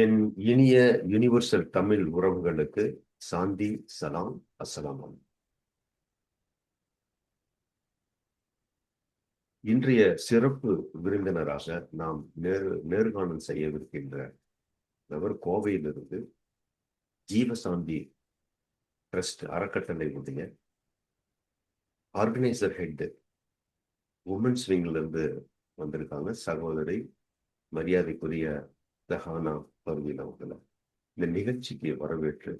என் இனிய யுனிவர்சல் தமிழ் உறவுகளுக்கு சாந்தி, சலாம், அஸ்ஸலாம். இன்றைய சிறப்பு விருந்தினராக நாம் நேர்காணல் செய்யவிருக்கின்ற நபர் கோவையிலிருந்து ஜீவசாந்தி ட்ரஸ்ட் அறக்கட்டளையுடைய ஆர்கனைசர் ஹெட் உமன்ஸ் விங்ல இருந்து வந்திருக்காங்க. சகோதரி மரியாதைக்குரிய சஹானா பர்வீன் அவர்களை இந்த நிகழ்ச்சிக்கு வரவேற்று,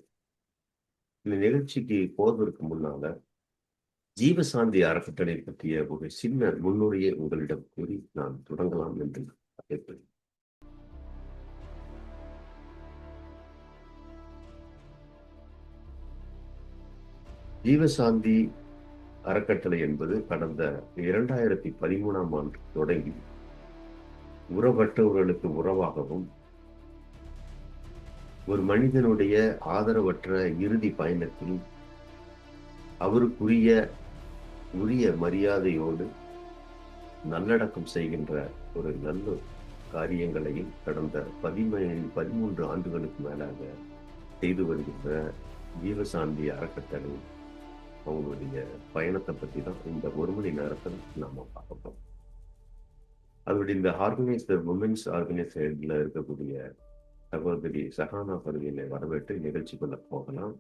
இந்த நிகழ்ச்சிக்கு போவதற்கு முன்னால ஜீவசாந்தி அறக்கட்டளை பற்றிய ஒரு சின்ன முன்னுரையை உங்களிடம் கூறி நான் தொடங்கலாம் என்று கேட்பேன். ஜீவசாந்தி அறக்கட்டளை என்பது கடந்த 2013ஆம் ஆண்டு தொடங்கி உறவற்றவர்களுக்கு உறவாகவும், ஒரு மனிதனுடைய ஆதரவற்ற இறுதி பயணத்தில் அவருக்குரிய மரியாதையோடு நல்லடக்கம் செய்கின்ற ஒரு நல்ல காரியங்களையும் கடந்த 13 ஆண்டுகளுக்கு மேலாக செய்து வருகின்ற ஜீவசாந்தி அறக்கட்டளை அவங்களுடைய பயணத்தை பற்றி தான் இந்த ஒரு மணி நேரத்தில் நாம பார்ப்போம். அதோடைய இந்த உமன்ஸ் ஆர்கனைசேஷன்ல இருக்கக்கூடிய சகோதரி சஹானா பர்வீனை வரவேற்று நிகழ்ச்சிக்குள்ள போகலாம்.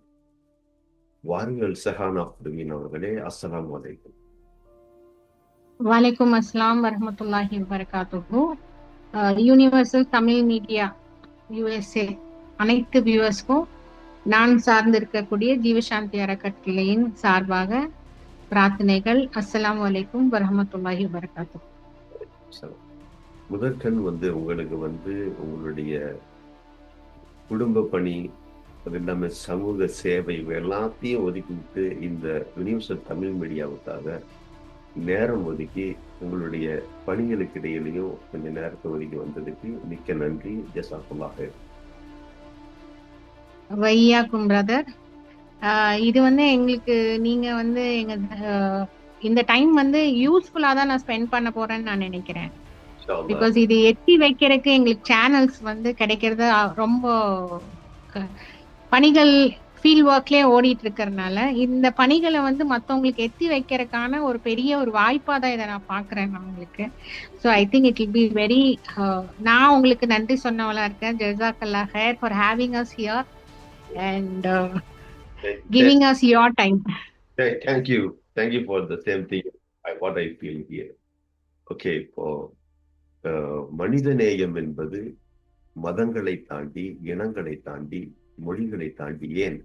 வாருங்கள் சஹானா பர்வீன் அவர்களே. அஸ்ஸலாமு அலைக்கும். வலைக்கும் அஸ்லாம் வரஹ்மத்துல்லாஹி வபரகாத்துஹு. யூனிவர்சல் தமிழ் மீடியா USA அனைத்து வியூவர்ஸ்க்கும் நான் சார்ந்திருக்கக்கூடிய ஜீவசாந்தி அறக்கட்டளையின் சார்பாக பிரார்த்தனைகள். அஸ்ஸலாமு அலைக்கும் வரஹ்மத்துல்லாஹி வபரகாத்துஹு. முதற்கண் உங்களுக்கு உங்களுடைய குடும்ப பணி, அது இல்லாம சமூக சேவை எல்லாத்தையும் ஒதுக்கிவிட்டு இந்த யுனிவர்சல் தமிழ் மீடியாவுக்காக நேரம் ஒதுக்கி உங்களுடைய பணிகளுக்கு இடையிலையும் கொஞ்ச நேரத்தை ஒதுக்கி வந்ததுக்கு மிக்க நன்றி. ஜஸாக்குல்லாஹ். வையாக்கும் பிரதர். இது எங்களுக்கு நீங்க எங்க இந்த டைம் யூஸ்ஃபுல்லா தான் நான் ஸ்பெண்ட் பண்ண போறேன்னு நான் நினைக்கிறேன். பிகாஸ் இது எட்டி வைக்கிறதுக்கு எங்களுக்கு சேனல்ஸ் கிடைக்கிறது ரொம்ப பணிகள் ஃபீல்ட் ஒர்க்லயே ஓடிட்டு இருக்கிறதுனால இந்த பணிகளை மத்தவங்களுக்கு எத்தி வைக்கிறதுக்கான ஒரு பெரிய ஒரு வாய்ப்பா தான் இதை நான் பாக்குறேன் உங்களுக்கு. So I think it will be very, நான் உங்களுக்கு நன்றி சொன்னவளா இருக்கேன். ஜஸாக்கல்லாஹ் ஹைர் for having as here and giving us your time. Thank you for the same thing what I feel here. Okay, இப்போ மனிதநேயம் என்பது மதங்களை தாண்டி, இனங்களை தாண்டி, மொழிகளை தாண்டி, ஏன்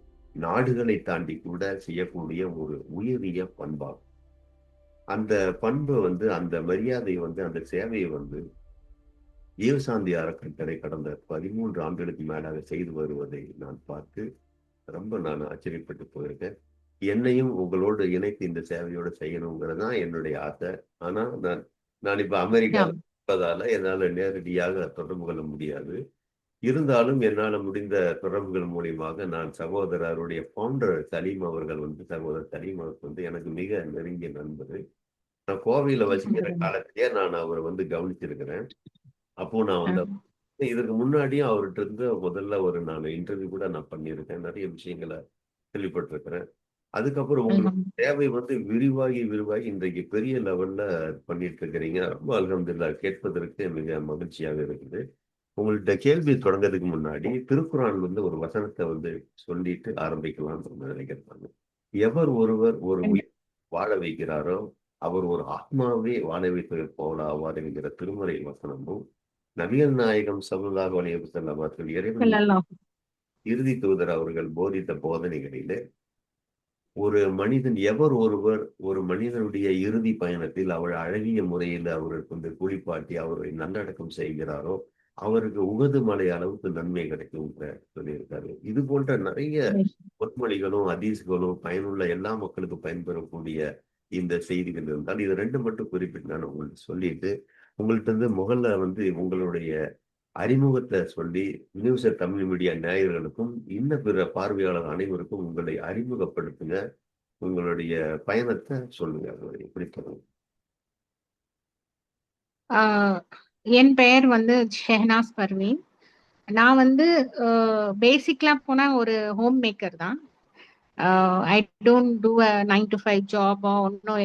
நாடுகளை தாண்டி கூட செய்யக்கூடிய ஒரு உயரிய பண்பாகும். அந்த பண்பு அந்த மரியாதை அந்த சேவையை ஜீவசாந்தி அறக்கட்டளை கடந்த 13 ஆண்டுகளுக்கு மேலாக செய்து வருவதை நான் பார்த்து ரொம்ப நான் ஆச்சரியப்பட்டு போயிருக்கேன். என்னையும் உங்களோடு இணைத்து இந்த சேவையோடு செய்யணுங்கிறதான் என்னுடைய ஆசை. ஆனா நான் இப்ப அமெரிக்கா இருப்பதால என்னால நேரடியாக தொடர்பு கொள்ள முடியாது. இருந்தாலும் என்னால முடிந்த தொடர்புகள் மூலியமாக நான் சகோதரருடைய ஃபவுண்டர் சலீம் அவர்கள் சகோதரர் சலீம் அவருக்கு எனக்கு மிக நெருங்கிய நண்பர். நான் கோவையில வசிக்கிற காலத்திலேயே நான் அவரை கவனிச்சிருக்கிறேன். அப்போ நான் இதற்கு முன்னாடியும் அவர்கிட்ட இருந்து முதல்ல நான் இன்டர்வியூ கூட நான் பண்ணியிருக்கேன். நிறைய விஷயங்களை கேள்விப்பட்டிருக்கிறேன். அதுக்கப்புறம் உங்களுக்கு தேவை விரிவாகி இன்றைக்கு பெரிய லெவல்ல பண்ணிட்டு இருக்கிறீங்க. ரொம்ப அல்ஹம்துலில்லாஹ், கேட்பதற்கு மிக மகிழ்ச்சியாக இருக்குது. உங்கள்ட்ட கேள்வி தொடங்கிறதுக்கு முன்னாடி திருக்குறான் ஒரு வசனத்தை சொல்லிட்டு ஆரம்பிக்கலாம்னு நினைக்கிறாங்க. எவர் ஒருவர் ஒரு உயிர் வாழ வைக்கிறாரோ அவர் ஒரு ஆத்மாவே வாழ வைப்பது போல ஆவார் என்கிற திருமறை வசனமும், நபிகள் நாயகம் ஸல்லல்லாஹு அலைஹி வஸல்லம் அவர்கள் இறைவன் இறுதி தூதர் அவர்கள் போதித்த போதனைகளிலே ஒரு மனிதன் எவர் ஒருவர் ஒரு மனிதனுடைய இறுதி பயணத்தில் அவர் அழகிய முறையில் அவருக்கு குளிப்பாட்டி அவரை நல்லடக்கம் செய்கிறாரோ அவருக்கு உகது மலை அளவுக்கு நன்மை கிடைக்கும் சொல்லியிருக்காரு. இது போன்ற நிறைய பொன்மொழிகளும் ஹதீஸ்களும் பயனுள்ள எல்லா மக்களுக்கும் பயன்பெறக்கூடிய இந்த செய்திகள் இருந்தால் இது ரெண்டு மட்டும் குறிப்பிட்டு நான் உங்களுக்கு சொல்லிட்டு உங்கள்கிட்ட முதல்ல உங்களுடைய அறிமுகத்தை சொல்லி யுனிவர்சல் தமிழ் மீடியா நேயர்களுக்கும் இன்ன பிற பார்வையாளர் அனைவருக்கும் உங்களை அறிமுகப்படுத்துங்க. உங்களுடைய பயணத்தை சொல்லுங்க. எப்படி சொல்லுங்க? என் பெயர் ஷெஹனாஸ் பர்வீன். நான் வந்து பேசிக்கலா போனா ஒரு ஹோம் மேக்கர் தான். I don't do a 9 to 5 ஜாபோ ஒன்றும்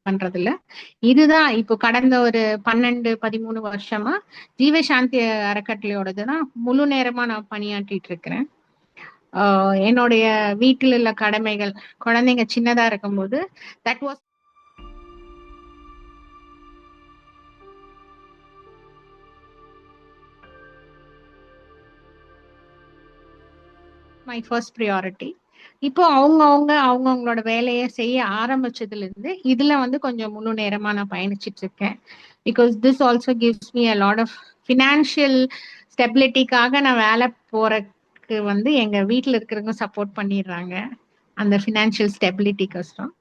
பண்றது இல்ல. இதுதான் இப்போ கடந்த ஒரு 12-13 வருஷமா ஜீவசாந்தி அறக்கட்டளையோடது தான் முழு நேரமா நான் பணியாற்றிட்டு இருக்கிறேன். என்னுடைய வீட்டில் உள்ள கடமைகள், குழந்தைங்க சின்னதா இருக்கும்போது that was my first priority. இப்போ அவங்கவுங்களோட வேலையை செய்ய ஆரம்பிச்சதுல இருந்து இதுல வந்து கொஞ்சம் முழு நேரமா நான் பயணிச்சிட்டு இருக்கேன். Because this also gives me a lot of financial ஸ்டெபிலிட்டிக்காக நான் வேலை போறதுக்கு வந்து எங்க வீட்டுல இருக்கிறவங்க சப்போர்ட் பண்ணிடுறாங்க, அந்த ஃபினான்ஷியல் ஸ்டெபிலிட்டி கஷ்டம்.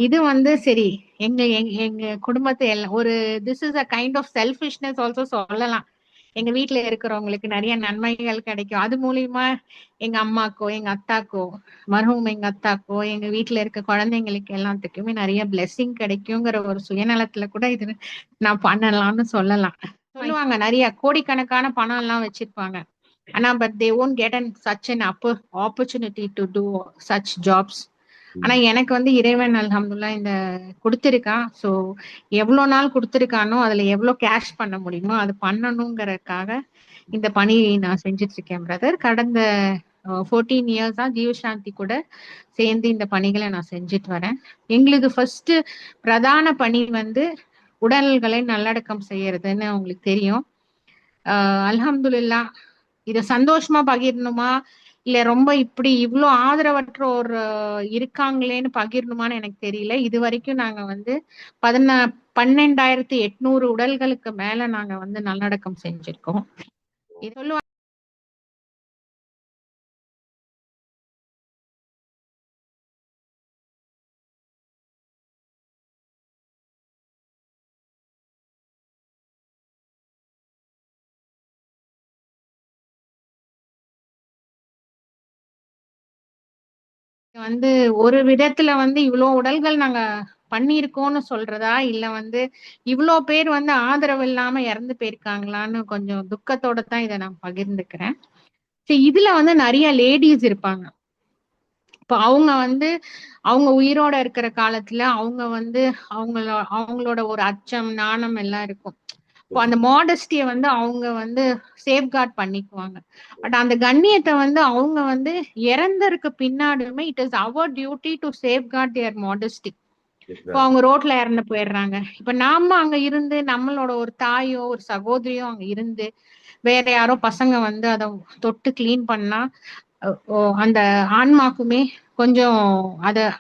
இது வந்து சரி எங்க எங்க குடும்பத்தை எல்லாம் ஒரு this is a kind of selfishness also சொல்லலாம். எங்க வீட்டுல இருக்கிறவங்களுக்கு நிறைய நன்மைகள் கிடைக்கும் அது மூலியமா. எங்க அம்மாக்கோ எங்க அத்தாக்கோ மருமம் எங்க அத்தாக்கோ எங்க வீட்டுல இருக்க குழந்தைங்களுக்கு எல்லாத்துக்குமே நிறைய பிளெஸிங் கிடைக்குங்கிற ஒரு சுயநலத்துல கூட இது நான் பண்ணலாம்னு சொல்லலாம். சொல்லுவாங்க நிறைய கோடிக்கணக்கான பணம் எல்லாம் வச்சிருப்பாங்க, ஆனா but they won't get an such an opportunity to do such jobs. ஆனா எனக்கு வந்து இறைவன் அல்ஹம்துலில்லாஹ் இந்த கொடுத்திருக்கான். ஸோ எவ்வளவு நாள் கொடுத்திருக்கானோ அதுல எவ்வளவு கேஷ் பண்ண முடியுமோ அது பண்ணணுங்கிறதுக்காக இந்த பணி நான் செஞ்சுட்டு இருக்கேன் பிரதர். கடந்த 14 இயர்ஸா ஜீவசாந்தி கூட சேர்ந்து இந்த பணிகளை நான் செஞ்சுட்டு வரேன். எங்களுக்கு ஃபர்ஸ்ட் பிரதான பணி வந்து உடல்களை நல்லடக்கம் செய்யறதுன்னு உங்களுக்கு தெரியும். அல்ஹம்துலில்லாஹ் இத சந்தோஷமா பகிரணுமா இல்ல ரொம்ப இப்படி இவ்வளோ ஆதரவற்ற ஒரு இருக்காங்களேன்னு பகிரணுமான்னு எனக்கு தெரியல. இது வரைக்கும் நாங்க வந்து 12,800 உடல்களுக்கு மேல நாங்க வந்து நல்லடக்கம் செஞ்சிருக்கோம். இது சொல்லுவாங்க வந்து ஒரு விதத்துல வந்து இவ்வளோ உடல்கள் நாங்க பண்ணியிருக்கோம்னு சொல்றதா இல்ல வந்து இவ்வளோ பேர் வந்து ஆதரவு இல்லாம இறந்து போயிருக்காங்களான்னு கொஞ்சம் துக்கத்தோட தான் இதை நான் பகிர்ந்துக்கிறேன். சரி, இதுல வந்து நிறைய லேடிஸ் இருப்பாங்க. இப்போ அவங்க வந்து அவங்க உயிரோட இருக்கிற காலத்துல அவங்க வந்து அவங்களோட ஒரு அச்சம் நாணம் எல்லாம் இருக்கும். இப்போ அந்த மாடஸ்டியை வந்து அவங்க வந்து சேஃப்கார்ட் பண்ணிக்குவாங்க. பட் அந்த கண்ணியத்தை வந்து அவங்க வந்து இறந்தருக்கு பின்னாடியுமே it is our duty to safeguard their modesty. இப்போ அவங்க ரோட்ல இறந்து போயிடுறாங்க. இப்ப நாம அங்க இருந்து நம்மளோட ஒரு தாயோ ஒரு சகோதரியோ அங்க இருந்து வேற யாரோ பசங்க வந்து அதை தொட்டு கிளீன் பண்ணா அந்த ஆன்மாக்குமே கொஞ்சம்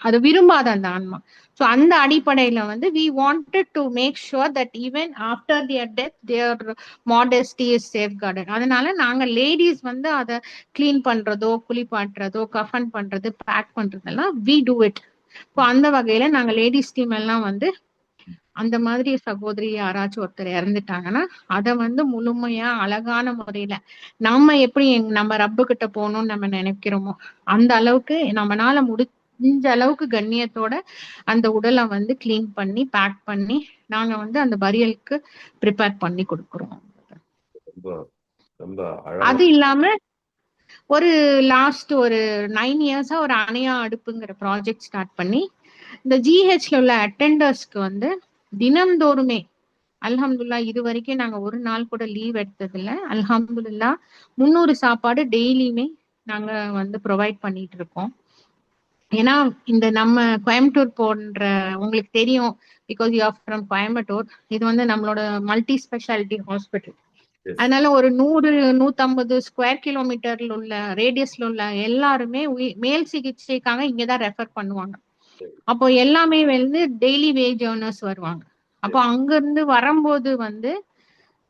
அது விரும்பாத அந்த ஆன்மா. ஸோ அந்த அடிப்படையில வந்து we wanted to make sure that even after their death their modesty is safeguarded. அதனால நாங்க லேடிஸ் வந்து அதை கிளீன் பண்றதோ குளிப்பாட்டுறதோ கஃபன் பண்றது பேக் பண்றதெல்லாம் வி டூ இட். இப்போ அந்த வகையில நாங்க லேடிஸ் டீம் எல்லாம் வந்து அந்த மாதிரி சகோதரி யாராச்சும் ஒருத்தர் இறந்துட்டாங்கன்னா அதை வந்து முழுமையா அழகான முறையில நம்ம எப்படி நம்ம ரப்பு கிட்ட போகணும்னு நம்ம நினைக்கிறோமோ அந்த அளவுக்கு நம்மளால முடிஞ்ச அளவுக்கு கண்ணியத்தோட அந்த உடலை வந்து கிளீன் பண்ணி பேக் பண்ணி நாங்க வந்து அந்த பரியலுக்கு ப்ரிப்பேர் பண்ணி கொடுக்குறோம். அது இல்லாம ஒரு லாஸ்ட் ஒரு 9 இயர்ஸா ஒரு அணையா அடுப்புங்கிற ப்ராஜெக்ட் ஸ்டார்ட் பண்ணி இந்த ஜிஹெச்ல உள்ள அட்டெண்டர்ஸ்க்கு வந்து தினம்தோறுமே அல்ஹம்துலில்லாஹ் இது வரைக்கும் நாங்க ஒரு நாள் கூட லீவ் எடுத்தது இல்ல. அல்ஹம்துலில்லாஹ் 300 சாப்பாடு டெய்லியுமே நாங்க வந்து ப்ரொவைட் பண்ணிட்டு இருக்கோம். ஏன்னா இந்த நம்ம கோயம்புத்தூர் போன்ற உங்களுக்கு தெரியும், because you are from Coimbatore, இது வந்து நம்மளோட மல்டி ஸ்பெஷாலிட்டி ஹாஸ்பிட்டல். அதனால ஒரு 100-150 ஸ்கொயர் கிலோமீட்டர்ல உள்ள ரேடியஸ்ல உள்ள எல்லாருமே மேல் சிகிச்சைக்காக இங்கதான் ரெஃபர் பண்ணுவாங்க. அப்போ எல்லாமே வந்து டெய்லி வேஜ் ஏர்னர்ஸ் வருவாங்க. அப்போ அங்க இருந்து வரும்போது வந்து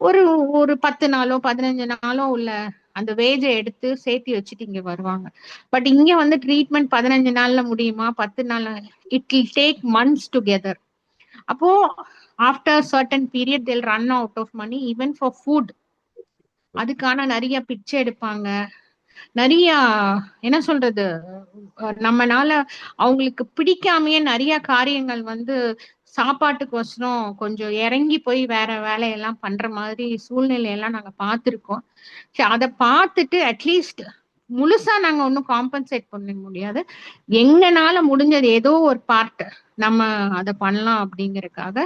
ஒரு ஒரு 10 நாளோ 15 நாளோ உள்ள அந்த வேஜை எடுத்து சேர்த்து வச்சுட்டு இங்க வருவாங்க. பட் இங்க வந்து ட்ரீட்மெண்ட் 15 நாள்ல முடியுமா 10 நாள், it will take months together. அப்போ after certain period they'll run out of money even for food. அதுக்கான நிறைய பிச்சை எடுப்பாங்க. நிறைய என்ன சொல்றது, நம்மனால அவங்களுக்கு பிடிக்காமயே நிறைய காரியங்கள் வந்து சாப்பாட்டுக்கோசரம் கொஞ்சம் இறங்கி போய் வேற வேலையெல்லாம் பண்ற மாதிரி சூழ்நிலையெல்லாம் நாங்க பார்த்திருக்கோம். சரி, அதை பார்த்துட்டு அட்லீஸ்ட் முழுசா நாங்க ஒன்றும் காம்பன்சேட் பண்ண முடியாது, எங்கனால முடிஞ்சது ஏதோ ஒரு பார்ட் நம்ம அதை பண்ணலாம் அப்படிங்கறதுக்காக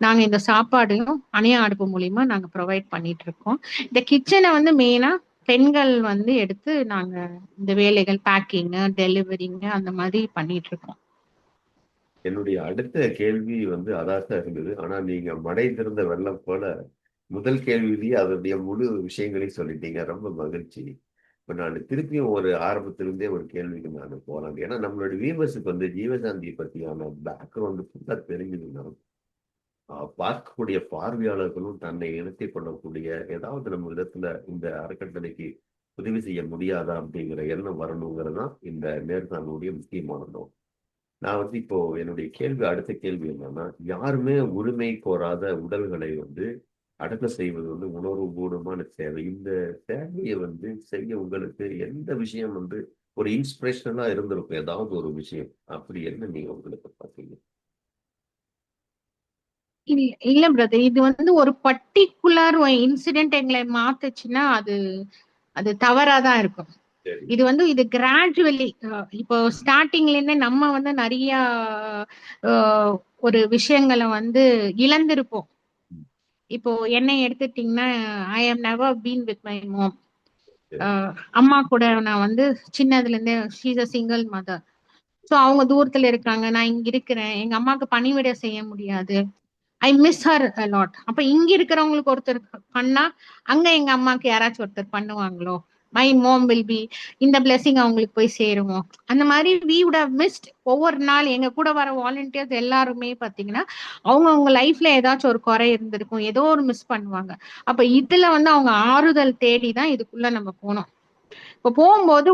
நாங்க இந்த சாப்பாடையும் அணையா அடுப்பு மூலியமா நாங்க ப்ரொவைட் பண்ணிட்டு இருக்கோம். இந்த கிச்சனை வந்து மெயினா பெண்கள் வந்து எடுத்து நாங்க இந்த வேலைகள் பேக்கிங் டெலிவரிங்க அந்த மாதிரி பண்ணிட்டு இருக்கோம். என்னுடைய அடுத்த கேள்வி வந்து அதாத்தான் இருந்தது. ஆனா நீங்க மடை திறந்த வெள்ளம் போல முதல் கேள்வியிலேயே அதனுடைய முழு விஷயங்களையும் சொல்லிட்டீங்க. ரொம்ப மகிழ்ச்சி. இப்ப நான் திருப்பியும் ஒரு ஆரம்பத்திலிருந்தே ஒரு கேள்விக்கு நான் போலாம். ஏன்னா நம்மளுடைய வியூவர்ஸுக்கு வந்து ஜீவசாந்தியை பத்தியான பேக்ரவுண்ட் ஃபுல்லா தெரிஞ்சுக்கணும். பார்க்கக்கூடிய பார்வையாளர்களும் தன்னை இணைத்துக் கொள்ளக்கூடிய ஏதாவது நம்ம விதத்துல இந்த அறக்கட்டளைக்கு உதவி செய்ய முடியாதா அப்படிங்கிற எண்ணம் வரணுங்கிறது தான் இந்த நேர்காணலுடைய முக்கியமான நோக்கம். நான் வந்து இப்போ என்னுடைய அடுத்த கேள்வி என்னன்னா, யாருமே உரிமை கோராத உடல்களை வந்து அடக்கம் செய்வது வந்து உணர்வு பூர்வமான சேவை. இந்த சேவையை வந்து செய்ய உங்களுக்கு எந்த விஷயம் வந்து ஒரு இன்ஸ்பிரேஷனலா இருந்திருக்கும்? ஏதாவது ஒரு விஷயம் அப்படி என்ன நீங்க உங்களுக்கு பார்த்தீங்க? இல்ல பிரதர், இது வந்து ஒரு பர்டிகுலர் இன்சிடென்ட் எங்களை மாத்துச்சுன்னா அது அது தவறாதான் இருக்கும். சரி. இது வந்து இது கிராஜுவலி, இப்போ ஸ்டார்டிங்ல இருந்தே நம்ம வந்து நிறைய ஒரு விஷயங்களை வந்து இழந்திருப்போம். ம். இப்போ என்னை எடுத்துட்டீங்கன்னா, I am never been with my mom. சரி. அம்மா கூட நான் வந்து சின்னதுல இருந்தே she's a single mother. So அவங்க தூரத்துல இருக்காங்க, நான் இங்க இருக்கிறேன், எங்க அம்மாவுக்கு பணிவிடை செய்ய முடியாது. I miss her a lot. அப்ப இங்க இருக்கிறவங்களுக்கு ஒருத்தர் பண்ணா அங்க எங்க அம்மாக்கு யாராச்சும் ஒருத்தர் பண்ணுவாங்களோ, மை மோம் வில் பி, இந்த பிளெஸிங் அவங்களுக்கு போய் சேருவோம். அந்த மாதிரி வி வுட் ஹவ் மிஸ்ட். ஒவ்வொரு நாள் எங்க கூட வர வாலண்டியர்ஸ் எல்லாருமே பாத்தீங்கன்னா அவங்க லைஃப்ல ஏதாச்சும் ஒரு குறை இருந்திருக்கும், ஏதோ ஒரு மிஸ் பண்ணுவாங்க. அப்ப இதுல வந்து அவங்க ஆறுதல் தேடிதான் இதுக்குள்ள நம்ம போனோம். இப்ப போகும்போது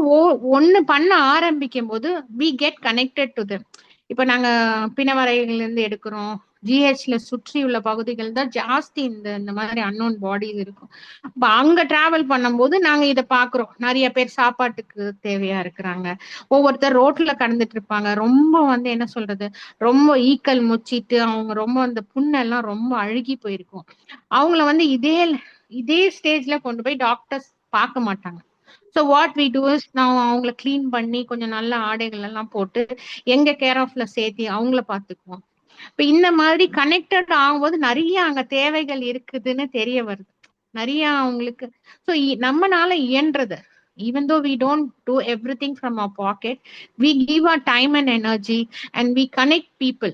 ஒண்ணு பண்ண ஆரம்பிக்கும் போது we get connected to them. இப்ப நாங்க பிணவரையில இருந்து எடுக்கிறோம், ஜிஹெச்ல சுற்றி உள்ள பகுதிகள் தான் ஜாஸ்தி இந்த மாதிரி அன்னோன் பாடிஸ் இருக்கும். அப்ப அங்க டிராவல் பண்ணும்போது நாங்க இதை பாக்குறோம், நிறைய பேர் சாப்பாட்டுக்கு தேவையா இருக்கிறாங்க, ஒவ்வொருத்தர் ரோட்ல கடந்துட்டு இருப்பாங்க, ரொம்ப வந்து என்ன சொல்றது, ரொம்ப ஈக்கள் முச்சிட்டு அவங்க ரொம்ப அந்த புண்ணெல்லாம் ரொம்ப அழுகி போயிருக்கும். அவங்கள வந்து இதே இதே ஸ்டேஜ்ல கொண்டு போய் டாக்டர்ஸ் பார்க்க மாட்டாங்க. So what we do is, நான் அவங்கள கிளீன் பண்ணி கொஞ்சம் நல்ல ஆடைகள் எல்லாம் போட்டு எங்க கேர் ஆஃப்ல சேர்த்தி அவங்கள பார்த்துக்குவோம். இப்ப இந்த மாதிரி கனெக்டட் ஆகும்போது நிறைய அங்க தேவைகள் இருக்குதுன்னு தெரிய வருது, நிறைய அவங்களுக்கு. ஸோ நம்மனால இயன்றது, even though we don't do everything from our pocket, we give our time and energy and we connect people.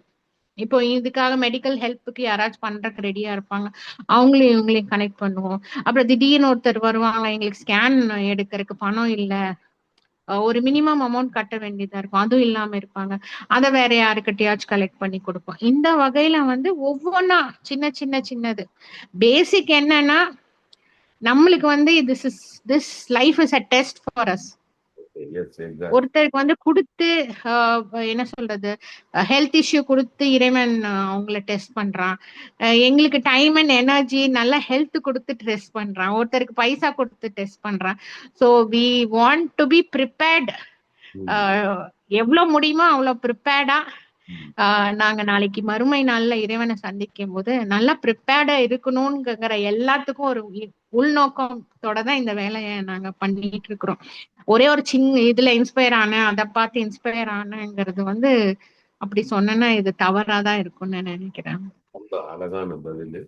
இப்போ இதுக்காக மெடிக்கல் ஹெல்ப்புக்கு யாராச்சும் பண்றதுக்கு ரெடியா இருப்பாங்க, அவங்களையும் இவங்களையும் கனெக்ட் பண்ணுவோம். அப்புறம் திடீர்னு ஒருத்தர் வருவாங்க, எங்களுக்கு ஸ்கேன் எடுக்கிறதுக்கு பணம் இல்ல, ஒரு மினிமம் அமௌண்ட் கட்ட வேண்டியதா இருக்கும், அதுவும் இல்லாம இருப்பாங்க, அதை வேற யாருக்கிட்டயாச்சும் கலெக்ட் பண்ணி கொடுப்போம். இந்த வகையில வந்து ஒவ்வொன்னா சின்ன சின்ன சின்னது பேசிக் என்னன்னா, நம்மளுக்கு வந்து this life is a test for us. Yes, exact. ஒருத்தருக்கு வந்து கொடுத்து என்ன சொல்றது, ஹெல்த் இஷ்யூ கொடுத்து இறைவன் அவங்கள டெஸ்ட் பண்றான். எங்களுக்கு டைம் அண்ட் எனர்ஜி நல்ல ஹெல்த் கொடுத்து டெஸ்ட் பண்றான், ஒருத்தருக்கு பைசா கொடுத்து டெஸ்ட் பண்றான். So we want to be prepared. எவ்வளவு முடியுமோ அவ்வளவு ப்ரிப்பேர்டா நாங்க நாளைக்கு மறுமை நாள்ல இறைவனை சந்திக்கும் போது நல்லா ப்ரிப்பேர்டா இருக்கணும்ங்கிற எல்லாத்துக்கும் ஒரு உள்நோக்கத்தோட தான் இந்த வேலையை நாங்க பண்ணிட்டு இருக்கிறோம். ஒரே ஒரு சின்ன இதுல இன்ஸ்பயர் ஆன, அதை பார்த்து இன்ஸ்பயர் ஆனங்கிறது வந்து அப்படி சொன்னா இது தவறாதான் இருக்கும்னு நினைக்கிறேன். ரொம்ப அழகான பதில்.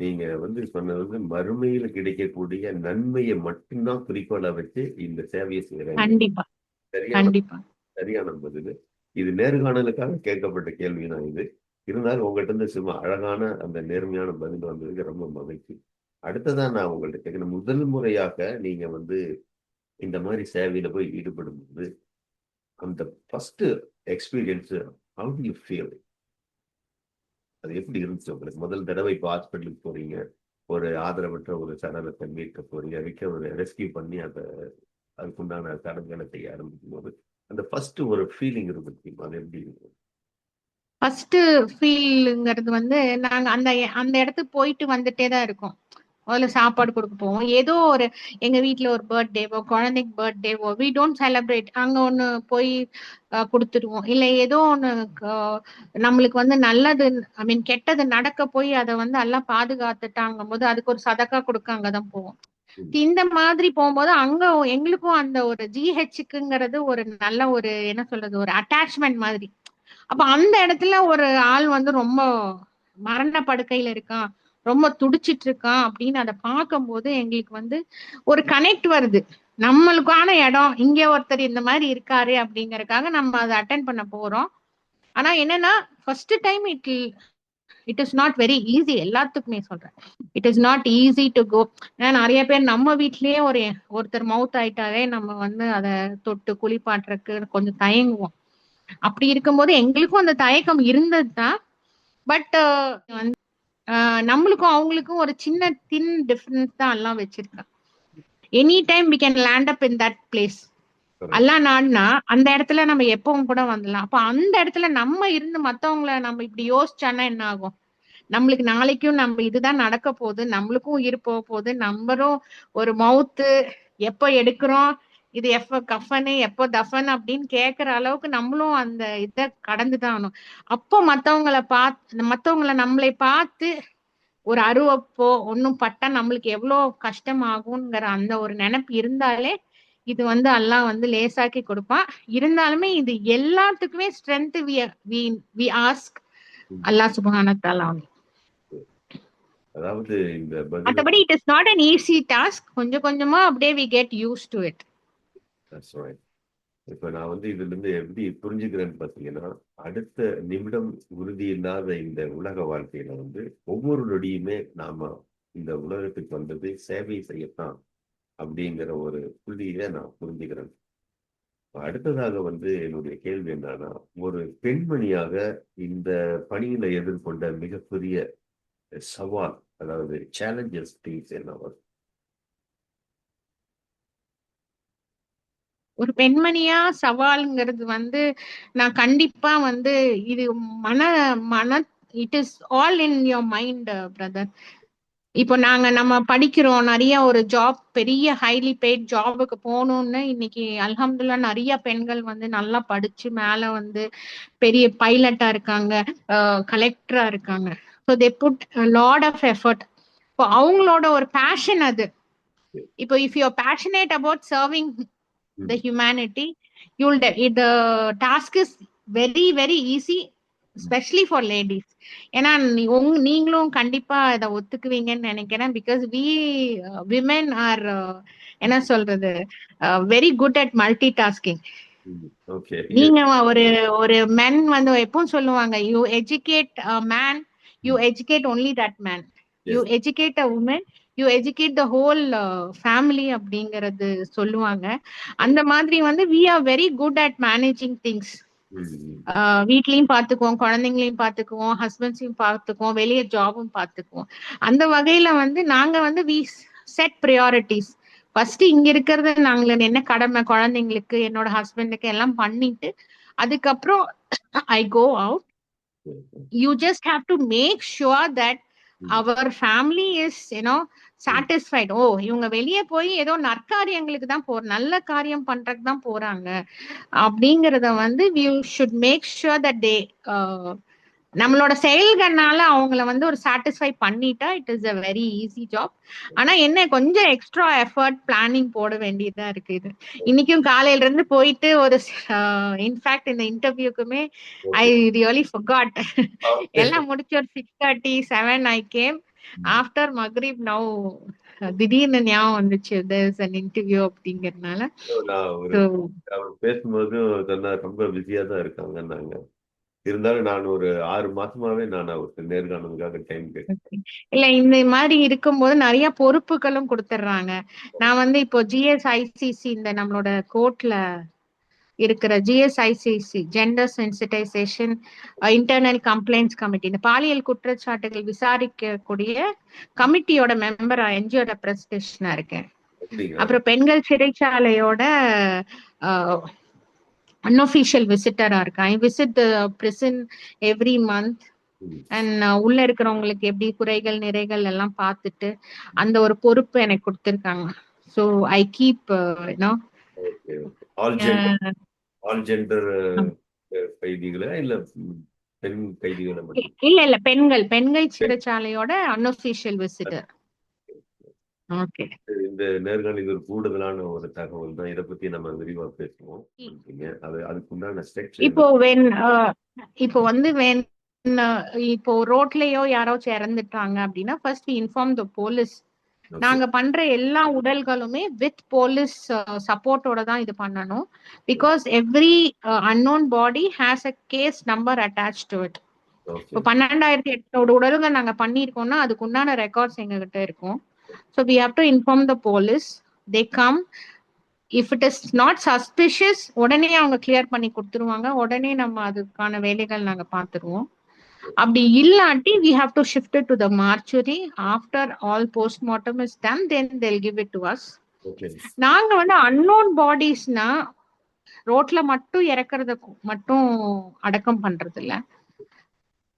நீங்க வந்து சொன்னது வந்து மறுமையில கிடைக்கக்கூடிய நன்மையை மட்டும்தான் குறிக்கோளா வச்சு இந்த சேவையை செய்யறாங்க. கண்டிப்பா சரியான கண்டிப்பா. சரியான பதில். இது நேர்காணலுக்காக கேட்கப்பட்ட கேள்வி தான் இது. இருந்தாலும் உங்கள்கிட்ட இருந்து சும்மா அழகான அந்த நேர்மையான பதில் வந்ததுக்கு ரொம்ப மகிழ்ச்சி. அடுத்ததான் நான் உங்கள்கிட்ட கேட்கணும், முதல் முறையாக நீங்க வந்து இந்த மாதிரி சேவையில போய் ஈடுபடும் போது அந்த first experience, how to you feel? அது எப்படி இருந்துச்சு உங்களுக்கு? முதல் தடவை இப்போ ஹாஸ்பிட்டலுக்கு போறீங்க, ஒரு ஆதரவற்ற ஒரு சடலத்தை மீட்க போறீங்க, ஒரு ரெஸ்கியூ பண்ணி அதை அதுக்குண்டான சடங்குகளை செய்ய ஆரம்பிக்கும் போது அந்த ஃபர்ஸ்ட் ஒரு ஃபீலிங் இருந்துச்சு, அது எப்படி இருக்கும்? ஃபர்ஸ்ட் ஃபீல்ங்கிறது வந்து நாங்க அந்த அந்த இடத்துக்கு போயிட்டு வந்துட்டே தான் இருக்கோம். முதல்ல சாப்பாடு கொடுக்க போவோம். ஏதோ ஒரு எங்க வீட்ல ஒரு பர்த்டேவோ குழந்தைக்கு பர்த்டேவோ வி டோன்ட் செலிப்ரேட், அங்க ஒண்ணு போய் கொடுத்துடுவோம். இல்ல ஏதோ ஒண்ணு நம்மளுக்கு வந்து நல்லது, ஐ மீன் கெட்டது நடக்க போய் அதை வந்து எல்லாம் பாதுகாத்துட்டாங்கும் போது அதுக்கு ஒரு சதக்கா கொடுக்க அங்கதான் போவோம். இந்த மாதிரி போகும்போது அங்க எங்களுக்கும் அந்த ஒரு ஜிஹெச்சுக்குங்கிறது ஒரு நல்ல ஒரு என்ன சொல்றது ஒரு அட்டாச்மெண்ட் மாதிரி. அப்ப அந்த இடத்துல ஒரு ஆள் வந்து ரொம்ப மரண படுக்கையில இருக்கான், ரொம்ப துடிச்சிட்டு இருக்கான் அப்படின்னு அதை பார்க்கும்போது எங்களுக்கு வந்து ஒரு கனெக்ட் வருது. நம்மளுக்கான இடம் இங்க ஒருத்தர் இந்த மாதிரி இருக்காரு அப்படிங்கறதுக்காக நம்ம அதை அட்டென்ட் பண்ண போறோம். ஆனா என்னன்னா first time it is not very easy. எல்லாத்துக்குமே சொல்றேன், it is not easy to go. ஏன்னா நிறைய பேர் நம்ம வீட்லயே ஒருத்தர் மவுத் ஆயிட்டாவே நம்ம வந்து அதை தொட்டு குளிப்பாட்டுறதுக்கு கொஞ்சம் தயங்குவோம். அப்படி இருக்கும்போது எங்களுக்கும் அந்த தயக்கம் இருந்தது தான். பட் நம்மளுக்கும் அவங்களுக்கும் ஒரு சின்ன தின் டிஃபரன்ஸ் தான் எல்லாம் வச்சிருக்கேன். Any time we can land up in that place. Allah நாடுனா அந்த இடத்துல நம்ம எப்பவும் கூட வந்துடலாம். அப்ப அந்த இடத்துல நம்ம இருந்து மத்தவங்கள நம்ம இப்படி யோசிச்சானா என்ன ஆகும்? நம்மளுக்கு நாளைக்கும் நம்ம இதுதான் நடக்க போகுது, நம்மளுக்கும் உயிர் போக போகுது, நம்மளும் ஒரு மவுத்து எப்ப எடுக்கிறோம், இது எப்ப கஃபனு எப்போ தஃபன் அப்படின்னு கேட்கிற அளவுக்கு நம்மளும் அந்த இதை கடந்துதான் ஆகணும். அப்போ மத்தவங்கள நம்மளை பார்த்து ஒரு அருவப்போ ஒன்னும் பட்டா நம்மளுக்கு எவ்வளவு கஷ்டமாகுங்கிற அந்த ஒரு நினைப்பு இருந்தாலே இது வந்து அல்லாஹ் வந்து லேசாக்கி கொடுப்பான். இருந்தாலுமே இது எல்லாத்துக்குமே ஸ்ட்ரென்த் வி ஆஸ்க் அல்லாஹ் சுப்ஹானஹு வ தஆலா. அதாவது இந்த மற்றபடி it is not an easy task. கொஞ்சம் கொஞ்சமா அப்படியே we get use to it. இப்ப நான் வந்து இதுல இருந்து எப்படி புரிஞ்சுக்கிறேன்னு பாத்தீங்கன்னா, அடுத்த நிமிடம் உறுதி இல்லாத இந்த உலக வாழ்க்கையில வந்து ஒவ்வொரு நொடியுமே நாம இந்த உலகத்துக்கு வந்தது சேவை செய்யத்தான் அப்படிங்கிற ஒரு புள்ளியில நான் புரிஞ்சுக்கிறேன். அடுத்ததாக வந்து என்னுடைய கேள்வி என்னன்னா, ஒரு பெண்மணியாக இந்த பணியில எதிர்கொண்ட மிகப்பெரிய சவால், அதாவது சேலஞ்சஸ் திங்ஸ் என்ன வரும்? ஒரு பெண்மணியா சவால்ங்கிறது வந்து நான் கண்டிப்பா வந்து இது மன மன it is all in your mind brother. இப்போ நம்ம படிக்கிறோம், நிறைய ஒரு ஜாப், பெரிய ஹைலி பெய்ட் ஜாபுக்கு போகணும்னு இன்னைக்கு அல்ஹம்துலில்லாஹ் நிறைய பெண்கள் வந்து நல்லா படிச்சு மேல வந்து பெரிய பைலட்டா இருக்காங்க, கலெக்டரா இருக்காங்க. So they put lot of effort. இப்போ அவங்களோட ஒரு பேஷன் அது. இப்போ if you passionate about serving the humanity, the task is very very easy, especially for ladies. ஏன்னா நீங்களும் கண்டிப்பா இதை ஒத்துக்குவீங்கன்னு நினைக்கிறேன். பிகாஸ் women are என்ன சொல்றது very good at multitasking. நீங்க ஒரு மென் வந்து எப்பவும் சொல்லுவாங்க, you educate man, you educate only that man, you educate a woman, you educate the whole family அப்படிங்கறது சொல்லுவாங்க. அந்த மாதிரி வந்து we are very good at managing things. வீட்லயும் பாத்துக்குவோம், குழந்தைங்களையும் பாத்துக்குவோம், ஹஸ்பண்ட்ஸையும் பாத்துக்குவோம், வெளியே ஜாபும் பாத்துக்குவோம். அந்த வகையில வந்து நாங்க வந்து வி செட் ப்ரியாரிட்டிஸ். ஃபர்ஸ்ட் இங்க இருக்கிறது நாங்க என்ன கடமை குழந்தைங்களுக்கு, என்னோட ஹஸ்பண்டுக்கு எல்லாம் பண்ணிட்டு அதுக்கப்புறம் I go out. You just have to make sure that our family is satisfied. ஓ இவங்க வெளியே போய் ஏதோ நற்காரியங்களுக்கு தான் நல்ல காரியம் பண்றதுக்கு தான் போறாங்க அப்படிங்கறத வந்து we should make sure that they நம்மளோட செயல்கள்னால அவங்கள வந்து ஒரு சாட்டிஸ்ஃபை பண்ணிட்டா it is a very easy job. ஆனா என்ன கொஞ்சம் எக்ஸ்ட்ரா எஃபர்ட் பிளானிங் போட வேண்டியதா இருக்கு. இது இன்னைக்கும் காலையில இருந்து போயிட்டு ஒரு இன்ஃபேக்ட் இந்த இன்டர்வியூக்குமே ஐ ரியலி ஃபர்காட். எல்லாம் முடிச்சு ஒரு 6:30 7 I came. After Maghrib now திடீர்னு ஞாபகம் வந்துச்சு தேர் இஸ் an இன்டர்வியூ அப்படிங்கறதுனால. பேசும்போது ரொம்ப பிஸியா தான் இருக்காங்க. இருந்தாலும் நான் ஒரு 6 மாசமாவே நான் அவருக்கு நேர்காணலுக்காக டைம் கேட்டேன். இல்ல இந்த மாதிரி இருக்கும்போது நிறைய பொறுப்புகளும் கொடுத்துட்றாங்க. நான் வந்து இப்போ ஜிஎஸ்ஐசிசி இந்த நம்மளோட கோர்ட்ல இருக்கிற GSICC gender sensitization internal complaints committee, இந்த பாலியல் குற்றச்சாட்டுகள் விசாரிக்கக்கூடிய கமிட்டியோட மெம்பரா என்ஜிஓ ரெப்ரஸன்டேஷனா இருக்கேன். அப்புறம் பெண்கள் சிறைச்சாலையோட unofficial visitor இருக்கேன். I visit the prison every month. ம். அண்ட் உள்ள இருக்கிறவங்களுக்கு எப்படி குறைகள் நிறைகள் எல்லாம் பார்த்துட்டு அந்த ஒரு பொறுப்பு எனக்கு கொடுத்துருக்காங்க. So I keep you know okay, okay. All gender கைதிகளா இல்ல பெண் கைதிகளை மட்டும்? இல்ல இல்ல பெண்கள் பெண்கள் சிறைச்சாலையோட அன்அஃபிஷியல் விசிட்டர். ஓகே. இந்த நேர்காணல் ஒரு கூடுதலான ஒரு தகவல் தான். இதை பத்தி நம்ம விரிவா பேசுவோம். அது அதுக்குண்டான ஸ்டெப்ஸ் என்ன? இப்போ இப்போ வந்து இப்போ ரோட்லயோ யாராச்சும் இறந்துட்டாங்க அப்படின்னா first inform the police. Okay. நாங்க பண்ற எல்லா உடல்களுமே வித் போலீஸ் சப்போர்ட்டோட தான் இது பண்ணணும். Because every unknown body has a case number attach to it. Okay. இப்போ 12,800 உடல்கள் நாங்க பண்ணியிருக்கோம்னா அதுக்கு உண்டான ரெக்கார்ட்ஸ் எங்ககிட்ட இருக்கும். So we have to inform the police. They come. If it is not suspicious உடனே அவங்க கிளியர் பண்ணி கொடுத்துருவாங்க. உடனே நம்ம அதுக்கான வேலைகள் நாங்க பார்த்துருவோம். அப்படி இல்லாட்டி we have to shift it to the mortuary. After all postmortem is done, then they'll give it to us. Okay. நாங்க வந்து unknown bodiesனா ரோட்ல மட்டும் இறக்குறத மட்டும் அடக்கம் பண்றது இல்ல.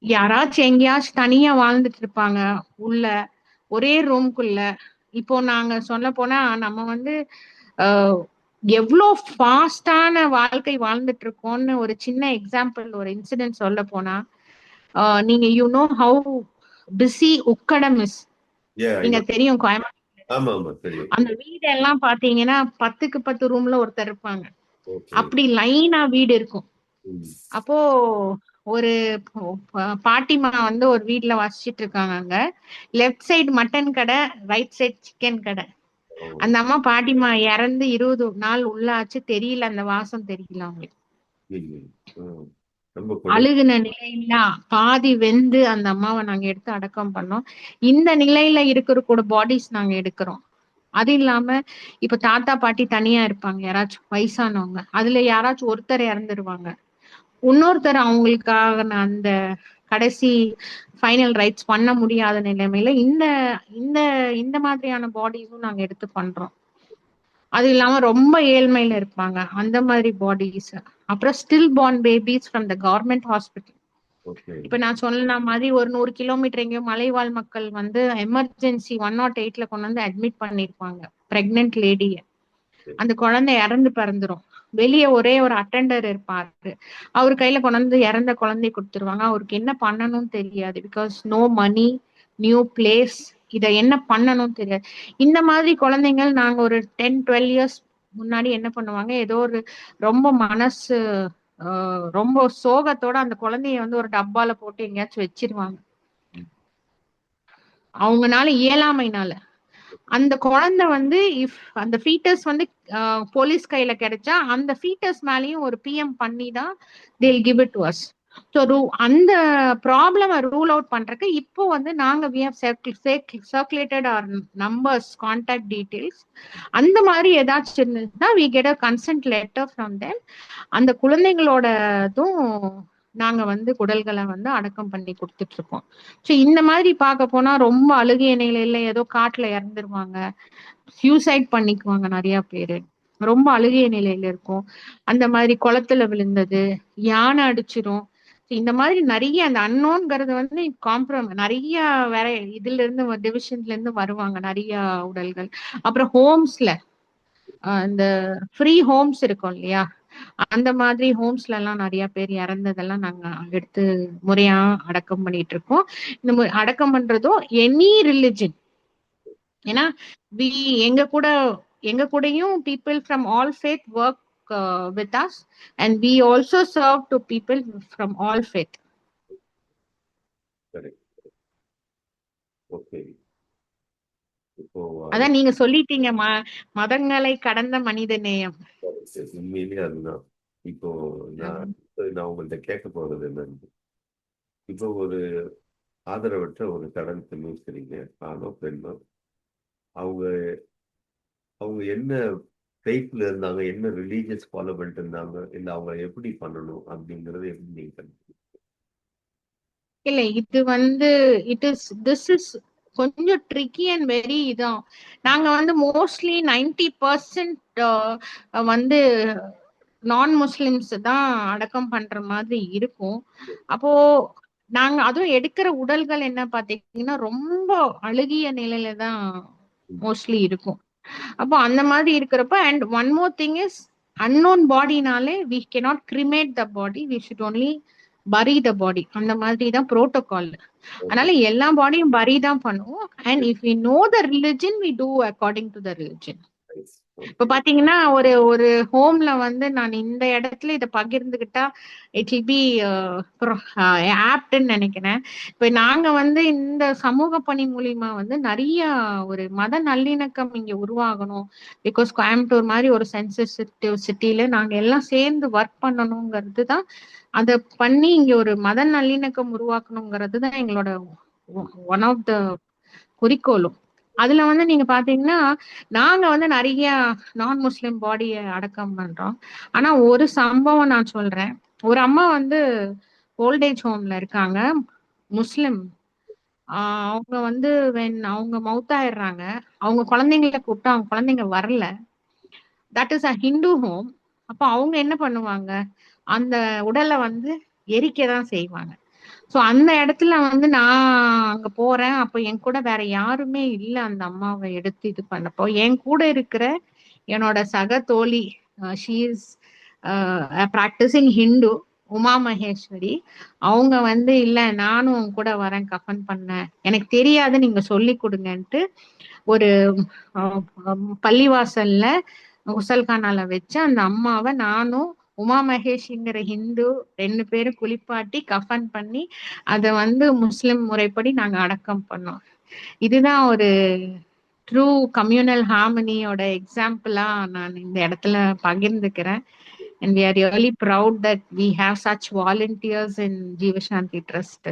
யாராச்சும் எங்கேயாச்சும் தனியா வாழ்ந்துட்டு இருப்பாங்க உள்ள ஒரே ரூம்குள்ள. இப்போ நாங்க சொல்ல போனா நம்ம வந்து எவ்வளோ ஃபாஸ்டான வாழ்க்கை வாழ்ந்துட்டு இருக்கோம்னு ஒரு சின்ன எக்ஸாம்பிள் ஒரு இன்சிடென்ட் சொல்ல போனா நீங்க you know how busy Ukkadam is. Yeah, I நீங்க know. தெரியும் கோயம்புத்தூர் ஆமா, ஆமா, தெரியும். அந்த வீடு எல்லாம் பாத்தீங்கன்னா 10க்கு 10 ரூம்ல ஒருத்தர் இருப்பாங்க. ஓகே. அப்படி லைனா வீடு இருக்கும். ம். அப்போ ஒரு பாட்டிமா வந்து ஒரு வீட்ல வசிச்சிட்டு இருக்காங்க. அங்க லெஃப்ட் சைடு மட்டன் கடை, ரைட் சைடு சிக்கன் கடை. ஓ. அந்த அம்மா பாட்டிமா இறந்து 20 நாள் உள்ள ஆச்சு. தெரியல, அந்த வாசம் தெரியல அவங்களுக்கு. ம். ம். ரொம்ப கொடுமை. அழுகுன நிலையில பாதி வெந்து அந்த அம்மாவை நாங்க எடுத்து அடக்கம் பண்ணோம். இந்த நிலையில இருக்கிற கூட பாடிஸ் நாங்க எடுக்கிறோம். அது இல்லாம இப்ப தாத்தா பாட்டி தனியா இருப்பாங்க, யாராச்சும் வயசானவங்க. அதுல யாராச்சும் ஒருத்தர் இறந்துருவாங்க. இன்னொருத்தர் அவங்களுக்காக அந்த கடைசி ஃபைனல் ரைட்ஸ் பண்ண முடியாத நிலைமையில இந்த இந்த இந்த மாதிரியான பாடிஸும் நாங்க எடுத்து பண்றோம். அது இல்லாம ரொம்ப ஏழ்மையில இருப்பாங்க அந்த மாதிரி பாடிஸ். அப்புறம் still born babies from the government hospital. Okay. இப்ப நான் சொன்ன மாதிரி ஒரு 100 கிலோமீட்டர் எங்கேயோ மலைவாழ் மக்கள் வந்து எமர்ஜென்சி 108ல கொண்டு வந்து அட்மிட் பண்ணிருப்பாங்க பிரெக்னென்ட் லேடிய. அந்த குழந்தை இறந்து பிறந்துரும். வெளியே ஒரே ஒரு அட்டெண்டர் இருப்பாரு. அவரு கையில கொண்டு வந்து இறந்த குழந்தைய கொடுத்துருவாங்க. அவருக்கு என்ன பண்ணணும்னு தெரியாது. Because no money, new place, இத என்ன பண்ணணும்னு தெரியாது. இந்த மாதிரி குழந்தைங்கள் நாங்க ஒரு 10-12 இயர்ஸ் முன்னாடி என்ன பண்ணுவாங்க, ஏதோ ஒரு ரொம்ப மனசு ரொம்ப சோகத்தோட அந்த குழந்தைய வந்து ஒரு டப்பால போட்டு எங்கேயாச்சும் வச்சிருவாங்க. அவங்கனால இயலாமைனால அந்த குழந்தை வந்து இஃப் அந்த ஃபீட்டஸ் வந்து போலீஸ் கையில கிடைச்சா அந்த ஃபீட்டஸ் மேலயும் ஒரு பிஎம் பண்ணி தான் they'll give it to us. So அந்த ப்ராப்ளம் ரூல் அவுட் பண்றதுக்கு இப்போ வந்து நாங்க we have circulated our numbers, contact details. அந்த மாதிரி ஏதாச்சும் இருந்துச்சுன்னா we get a consent letter from them. அந்த குழந்தைங்களோடதும் நாங்க வந்து குடல்களை வந்து அடக்கம் பண்ணி கொடுத்துட்டு இருக்கோம். ஸோ இந்த மாதிரி பார்க்க போனா ரொம்ப அழுகிய நிலையில ஏதோ காட்டுல இறந்துருவாங்க, சூசைட் பண்ணிக்குவாங்க நிறைய பேரு. ரொம்ப அழுகிய நிலையில இருக்கும். அந்த மாதிரி குளத்துல விழுந்தது, யானை அடிச்சிரும். இந்த மாதிரி நிறைய அந்த அன்னோன்ங்கிறது வந்து நிறைய வேற இதுல இருந்து டிவிஷன்ல இருந்து வருவாங்க நிறைய உடல்கள். அப்புறம் ஹோம்ஸ்ல இந்த ஃப்ரீ ஹோம்ஸ் இருக்கும் இல்லையா, அந்த மாதிரி ஹோம்ஸ்ல எல்லாம் நிறைய பேர் இறந்ததெல்லாம் நாங்க எடுத்து முறையா அடக்கம் பண்ணிட்டு இருக்கோம். இந்த அடக்கம் பண்றதும் எனி ரிலிஜன். ஏன்னா எங்க கூடயும் people from all faith work with us and we also serve to people from all faith. Okay. இப்போ அதான் நீங்க சொல்லிட்டீங்க, மதங்களை கடந்த மனித நேயம். உண்மையிலேயே அதுதான். இப்போ நான் உங்கள்கிட்ட கேட்க போறது என்னன்னு, இப்போ ஒரு ஆதரவற்ற ஒரு கடன் இருக்கிறீங்க, ஆணோ பெண்ணோ, அவங்க அவங்க என்ன ஃபெய்த்ல இருந்தாங்க, என்ன ரிலீஜியஸ் ஃபாலோ பண்ணிட்டு இருந்தாங்க, இல்லை அவங்க எப்படி பண்ணணும் அப்படிங்கறது எப்படி நீங்க கண்டுபிடிச்சீங்க? இல்ல இது வந்து திஸ் இஸ் கொஞ்சம் ட்ரிக்கி அண்ட் வெரி இதான். நாங்க வந்து மோஸ்ட்லி 90% வந்து நான் முஸ்லிம்ஸ் தான் அடக்கம் பண்ற மாதிரி இருக்கும். அப்போ நாங்க அதுவும் எடுக்கிற உடல்கள் என்ன பாத்தீங்கன்னா ரொம்ப அழுகிய நிலையில தான் மோஸ்ட்லி இருக்கும். அப்போ அந்த மாதிரி இருக்கிறப்ப, and one more thing is unknown பாடினாலே we cannot cremate the body, we should only bury the body. அந்த மாதிரி தான் புரோட்டோகால். ஓகே. அதனால எல்லா பாடியும் பரி தான் பண்ணுவோம். And if we know the religion we do according to the religion. இப்ப ஓகே. பாத்தீங்கன்னா ஒரு ஒரு ஹோம்ல வந்து நான் இந்த இடத்துல இதை பகிர்ந்துகிட்டா இட் வில் பி ஆப்ட்ன்னு நினைக்கிறேன். இப்ப நாங்க வந்து இந்த சமூக பணி மூலியமா வந்து நிறைய ஒரு மத நல்லிணக்கம் இங்க உருவாகணும். பிகாஸ் கோயம்புத்தூர் மாதிரி ஒரு சென்சிட்டிவ் சிட்டில நாங்க எல்லாம் சேர்ந்து ஒர்க் பண்ணணுங்கிறது தான். அதை பண்ணி இங்க ஒரு மத நல்லிணக்கம் உருவாக்கணுங்கிறது தான் எங்களோட ஒன் ஆஃப் த குறிக்கோளும். அதுல வந்து நீங்க பாத்தீங்கன்னா நாங்க வந்து நிறைய நான் முஸ்லிம் பாடியை அடக்கம் பண்றோம். ஆனா ஒரு சம்பவம் நான் சொல்றேன். ஒரு அம்மா வந்து ஓல்டேஜ் ஹோம்ல இருக்காங்க, முஸ்லிம். அவங்க வந்து அவங்க மவுத்தாயிடுறாங்க. அவங்க குழந்தைங்களை கூப்பிட்டா அவங்க குழந்தைங்க வரல. That is a Hindu home. அப்ப அவங்க என்ன பண்ணுவாங்க, அந்த உடலை வந்து எரிக்கதான் செய்வாங்க. சோ அந்த இடத்துல வந்து நான் அங்க போறேன். அப்ப என் கூட வேற யாருமே இல்ல அந்த அம்மாவை எடுத்து இது பண்ணப்போ என் கூட இருக்கிற என்னோட சக தோழி, she is practising Hindu, Uma Maheswari. அவங்க வந்து இல்ல நானும் உன் கூட வரேன் கஃபன் பண்ண, எனக்கு தெரியாது நீங்க சொல்லி கொடுங்கன்ட்டு ஒரு பள்ளிவாசல்ல குசல்கானால வச்சு அந்த அம்மாவை நானும் உமா மகேஷ்ங்கிற ஹிந்து 2 பேரும் குளிப்பாட்டி கஃபன் பண்ணி அதை வந்து முஸ்லிம் முறைப்படி நாங்க அடக்கம் பண்ணோம். இதுதான் ஒரு ட்ரூ கம்யூனல் ஹார்மனியோட எக்ஸாம்பிளா நான் இந்த இடத்துல பகிர்ந்துக்கிறேன். and we are really proud that we have such volunteers in Jeevashanthi trust.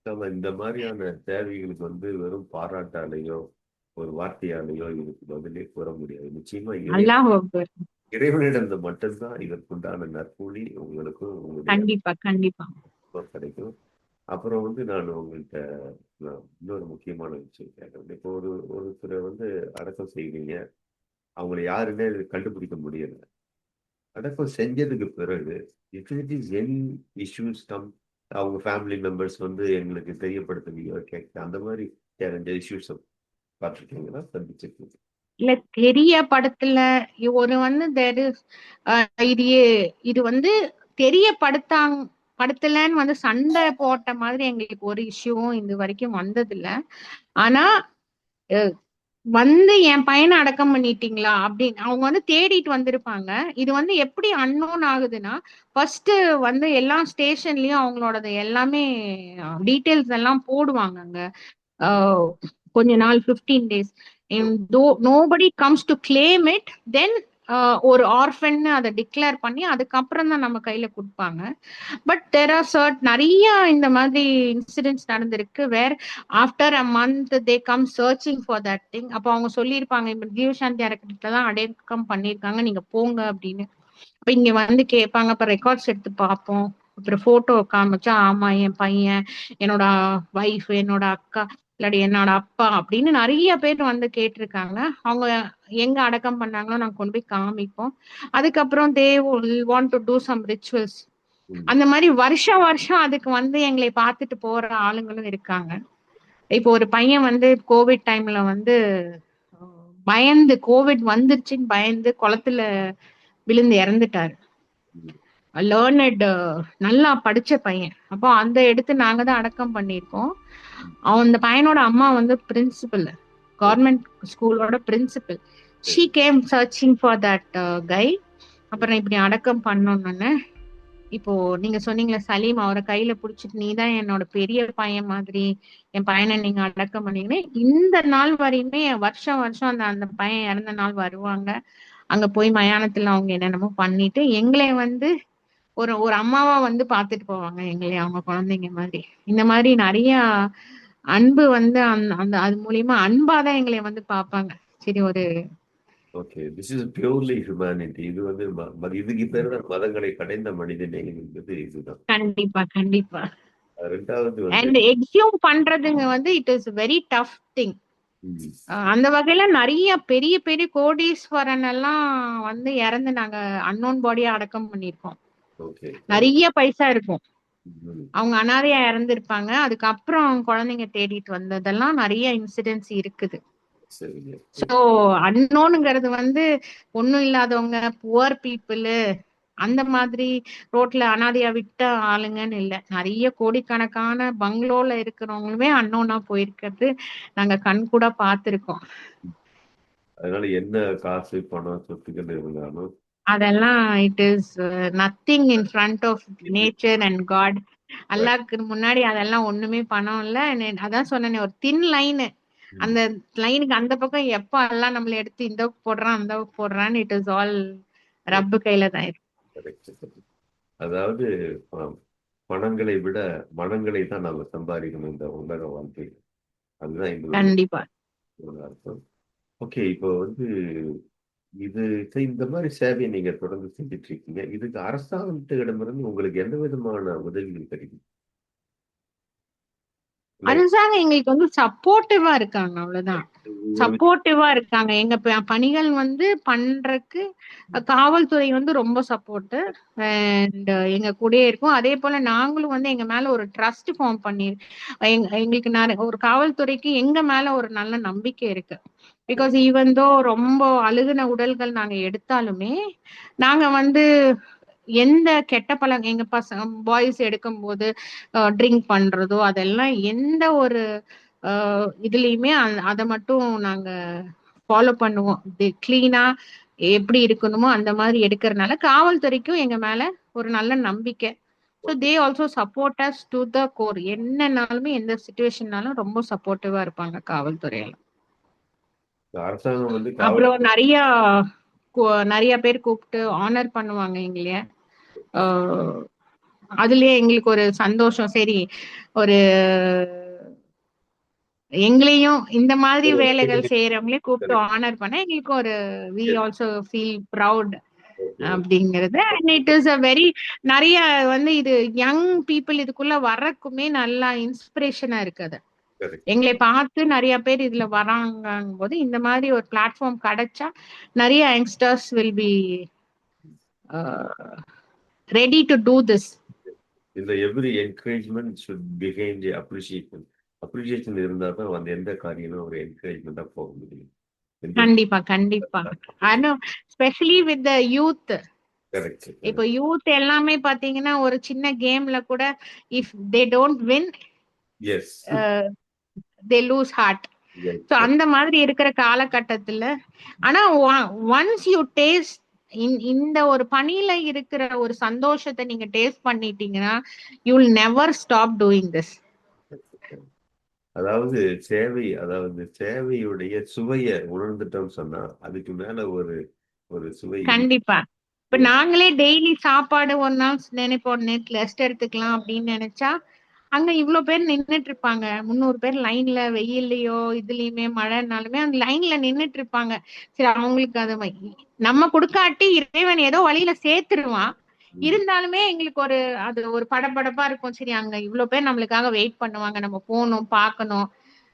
நம்ம இந்த மாதிரியான தேவைகளுக்கு வந்து வெறும் பாராட்டாலேயோ ஒரு வார்த்தையாலேயோ இதுக்கு பதிலே கூற முடியாது. நிச்சயமா அல்லாஹ் அக்பர். இறைவனிடம் மட்டும்தான் இதற்குண்டான நற்கூலி உங்களுக்கும் உங்களுடைய கண்டிப்பா கண்டிப்பா. கிடைக்கும். அப்புறம் வந்து நான் உங்கள்கிட்ட இன்னொரு முக்கியமான விஷயம் கேட்கறேன். இப்போ ஒருத்தரை வந்து அடக்கம் செய்வீங்க, அவங்கள யாருன்னே கண்டுபிடிக்க முடியல. அடக்கம் செஞ்சதுக்கு பிறகு if it is any issues come, அவங்க ஃபேமிலி மெம்பர்ஸ் வந்து எங்களுக்கு தெரியப்படுத்துவீங்க கேட்க, அந்த மாதிரி இஷ்யூஸ் பார்த்துருக்கீங்களா, சந்திச்சிருக்கீங்க? இல்ல தெரிய படத்துல ஒரு வந்து இது இது வந்து தெரியப்படுத்தாங்க படுத்தலன்னு வந்து சண்டை போட்ட மாதிரி எங்களுக்கு ஒரு இஷ்யூவும் இது வரைக்கும் வந்தது இல்ல. ஆனா வந்து என் பையனை அடக்கம் பண்ணிட்டீங்களா அப்படின்னு அவங்க வந்து தேடிட்டு வந்திருப்பாங்க. இது வந்து எப்படி அன்னோன் ஆகுதுன்னா, ஃபர்ஸ்ட் வந்து எல்லா ஸ்டேஷன்லயும் அவங்களோட எல்லாமே டீட்டெயில்ஸ் எல்லாம் போடுவாங்க அங்க. கொஞ்ச நாள் 15 days nobody comes to claim it, then ஒரு ஆர்ஃபன் அதை டிக்ளேர் பண்ணி அதுக்கப்புறம் தான் நம்ம கையில கொடுப்பாங்க. பட் தேர் ஆர் சர்ட் நிறைய இந்த மாதிரி இன்சிடென்ட்ஸ் நடந்திருக்கு where after a month they come searching for that thing. அப்போ அவங்க சொல்லியிருப்பாங்க இப்ப ஜீவசாந்தி அறக்கட்டளை தான் அடக்கம் பண்ணியிருக்காங்க, நீங்க போங்க அப்படின்னு. அப்ப இங்க வந்து கேட்பாங்க, அப்ப ரெக்கார்ட்ஸ் எடுத்து பார்ப்போம். அப்புறம் போட்டோ காமிச்சா ஆமா என் பையன், என்னோட வைஃப், என்னோட அக்கா, இல்லாடி என்னோட அப்பா அப்படின்னு நிறைய பேர் வந்து கேட்டிருக்காங்க. அவங்க எங்க அடக்கம் பண்ணாங்களோ நாங்க கொண்டு போய் காமிப்போம். அதுக்கப்புறம் they want to do some rituals. அந்த மாதிரி வருஷம் வருஷம் அதுக்கு வந்து எங்களை பார்த்துட்டு போற ஆளுங்களும் இருக்காங்க. இப்போ ஒரு பையன் வந்து கோவிட் டைம்ல வந்து பயந்து, கோவிட் வந்துருச்சுன்னு பயந்து குளத்துல விழுந்து இறந்துட்டாரு. லேர்னட், நல்லா படிச்ச பையன். அப்போ அந்த எடுத்து நாங்க தான் அடக்கம் பண்ணியிருக்கோம். அந்த பையனோட அம்மா வந்து பிரின்சிபல், கவர்மெண்ட் ஸ்கூலோட principal. She came searching for that guy. அப்புறம் இப்படி அடக்கம் பண்ணோன்னு இப்போ நீங்க சொன்னீங்களா சலீம், அவரை கையில புடிச்சிட்டு நீதான் என்னோட பெரிய பையன் மாதிரி என் பையனை நீங்க அடக்கம் பண்ணீங்கன்னு இந்த நாள் வரையுமே வருஷம் வருஷம் அந்த பையன் இறந்த நாள் வருவாங்க. அங்க போய் மயானத்துல அவங்க என்னென்னமோ பண்ணிட்டு எங்களை வந்து ஒரு ஒரு அம்மாவா வந்து பாத்துட்டு போவாங்க எங்களை, அவங்க குழந்தைங்க மாதிரி. இந்த மாதிரி நிறைய அன்பு வந்து அந்த அது மூலியமா அன்பாதான் எங்களை வந்து பாப்பாங்க. சரி ஒரு okay, this is purely humanity. இது வந்து இதுக்கு பேர் தான் மதங்களை கடைந்த மனிதநேயம் என்பது இதுதான். கண்டிப்பா கண்டிப்பா. ரெண்டாவது வந்து அண்ட் எக்ஸியூம் பண்றதுங்க வந்து it is very tough thing. அந்த வகையில நிறைய பெரிய பெரிய கோடீஸ்வரன் எல்லாம் வந்து இறந்து நாங்க அன்னோன் பாடியா அடக்கம் பண்ணிருக்கோம். நிறைய பைசா இருக்கும். ம். அவங்க அனாதையா இறந்திருப்பாங்க. அதுக்கப்புறம் குழந்தைங்க தேடிட்டு வந்ததெல்லாம் நிறைய இன்சிடென்ட்ஸ் இருக்குது. சரிங்க. ஸோ அன்னோனுங்கிறது வந்து ஒண்ணும் இல்லாதவங்க, புவர் பீப்புள், அந்த மாதிரி ரோட்ல அனாதையா விட்ட ஆளுங்கன்னு இல்ல. நிறைய கோடிக்கணக்கான பங்களோல இருக்கிறவங்களுமே அன்னோனா போயிருக்கிறது நாங்க கண் கூட பார்த்திருக்கோம். அதனால என்ன காசு, பணம், சொத்துக்கள் இருந்தாலும் அதெல்லாம் it is nothing in front of இது நேச்சர் அண்ட் காட். அல்லாஹ்க்கு முன்னாடி அதெல்லாம் ஒண்ணுமே பணம் இல்ல. அதான் சொன்னேனே, ஒரு தின் லைன். ம். அந்த லைனுக்கு அந்த பக்கம் எப்ப எல்லாம் நம்மள எடுத்து இந்த போடுறான் அந்த போடுறான்னு இட் இஸ் ஆல் ரப்பு கையில தான் இருக்கு. correct. அதாவது ப- பணங்களை விட மனங்களை தான் நாம சம்பாதிக்கணும் இந்த உலக வாழ்க்கை. அதுதான் எங்களுடைய கண்டிப்பா. ஒரு அர்த்தம். ஓகே, இப்போ வந்து இது இந்த மாதிரி சேவையை நீங்க தொடர்ந்து செஞ்சுட்டு இருக்கீங்க. இதுக்கு அரசாங்கத்திடமிருந்து உங்களுக்கு எந்த விதமான உதவிகள் கிடைக்கும்? இல்ல, அரசாங்கம் எங்களுக்கு வந்து சப்போர்ட்டிவா இருக்காங்க, அவ்வளவுதான். ஒரு சப்போர்ட்டிவா இருக்காங்க. எங்க பணிகள் வந்து பண்றதுக்கு காவல்துறை வந்து ரொம்ப சப்போர்ட் அண்ட் எங்க கூடயே இருக்கும். அதே போல நாங்களும் வந்து எங்க மேல ஒரு ட்ரஸ்ட் ஃபார்ம் பண்ணி எங்களுக்கு ஒரு காவல்துறைக்கு எங்க மேல ஒரு நல்ல நம்பிக்கை இருக்கு. பிகாஸ் ஈவன் தோ ரொம்ப அழுகுன உடல்கள் நாங்க எடுத்தாலுமே நாங்க வந்து எந்த கெட்ட பழக்கம் எங்க பசங்க பாய்ஸ் எடுக்கும்போது ட்ரிங்க் பண்றதோ அதெல்லாம் எந்த ஒரு இதுலயுமே அதை மட்டும் நாங்க ஃபாலோ பண்ணுவோம். கிளீனா எப்படி இருக்கணுமோ அந்த மாதிரி எடுக்கிறதுனால காவல்துறைக்கும் எங்க மேல ஒரு நல்ல நம்பிக்கை. So they also support us to the core. என்னன்னாலுமே எந்த சுச்சுவேஷன்னாலும் ரொம்ப சப்போர்ட்டிவா இருப்பாங்க காவல்துறையில. அரசாங்கம் வந்து காவல் அப்புறம் நிறைய பேர் கூப்பிட்டு ஆனர் பண்ணுவாங்க எங்களைய. ஆஹ் அதுலயே எங்களுக்கு ஒரு சந்தோஷம். சரி, ஒரு எங்களையும் இந்த மாதிரி வேலைகள் செய்யறவங்களே கூப்பிட்டு ஆனர் பண்ண எங்களுக்கு ஒரு வி ஆல்சோ ஃபீல் ப்ரவுட் அப்படிங்கிறது. And it is a very நிறைய வந்து இது யங் பீப்புள் இதுக்குள்ள வர்றதுக்குமே நல்லா இன்ஸ்பிரேஷனா இருக்குது. எங்களை பார்த்து நிறைய பேர் இதுல வராங்கும் போது இந்த மாதிரி ஒரு பிளாட்ஃபார்ம் கிடைச்சா நிறைய youngsters will be ready to do this. இந்த every encouragement should behind appreciation. Appreciation இருந்தால் தான் வந்து எந்த காரியமும் ஒரு என்கரேஜ்மெண்ட்டாக போக முடியும். கண்டிப்பா கண்டிப்பா. ஆனா specially with the youth. Correct. இப்போ யூத் எல்லாமே பாத்தீங்கன்னா ஒரு சின்ன கேம்ல கூட if they don't win yes. They lose heart. So அந்த மாதிரி இருக்கிற காலகட்டத்துல ஆனா ஒன்ஸ் யூ டேஸ்ட் இந்த ஒரு பணியில இருக்கிற ஒரு சந்தோஷத்தை நீங்க டேஸ்ட் பண்ணிட்டீங்கன்னா you will never stop doing this. அதாவது அதாவது சேவையுடைய சுவையை உணர்ந்துட்டோம்னு சொன்னா அதுக்கு மேல ஒரு ஒரு சுவை இல்லை. கண்டிப்பா. இப்ப நாங்களே டெய்லி சாப்பாடு ஒரு நாள் நினைப்போம் நேற்று ரெஸ்ட் எடுத்துக்கலாம் அப்படின்னு நினைச்சா அங்க இவ்வளவு பேர் நின்னுட்டு இருப்பாங்க. 300 பேர் லைன்ல, வெயில்லயோ இதுலயுமே மழைனாலுமே அந்த லைன்ல நின்னுட்டு இருப்பாங்க. சரி, அவங்களுக்கு அது நம்ம கொடுக்காட்டி இறைவன் ஏதோ வழியில சேர்த்துருவான். இருந்தாலுமே எங்களுக்கு ஒரு அது ஒரு படபடப்பா இருக்கும். சரி, அங்க இவ்வளவு பேர் நம்மளுக்காக வெயிட் பண்ணுவாங்க, நம்ம போகணும் பார்க்கணும்.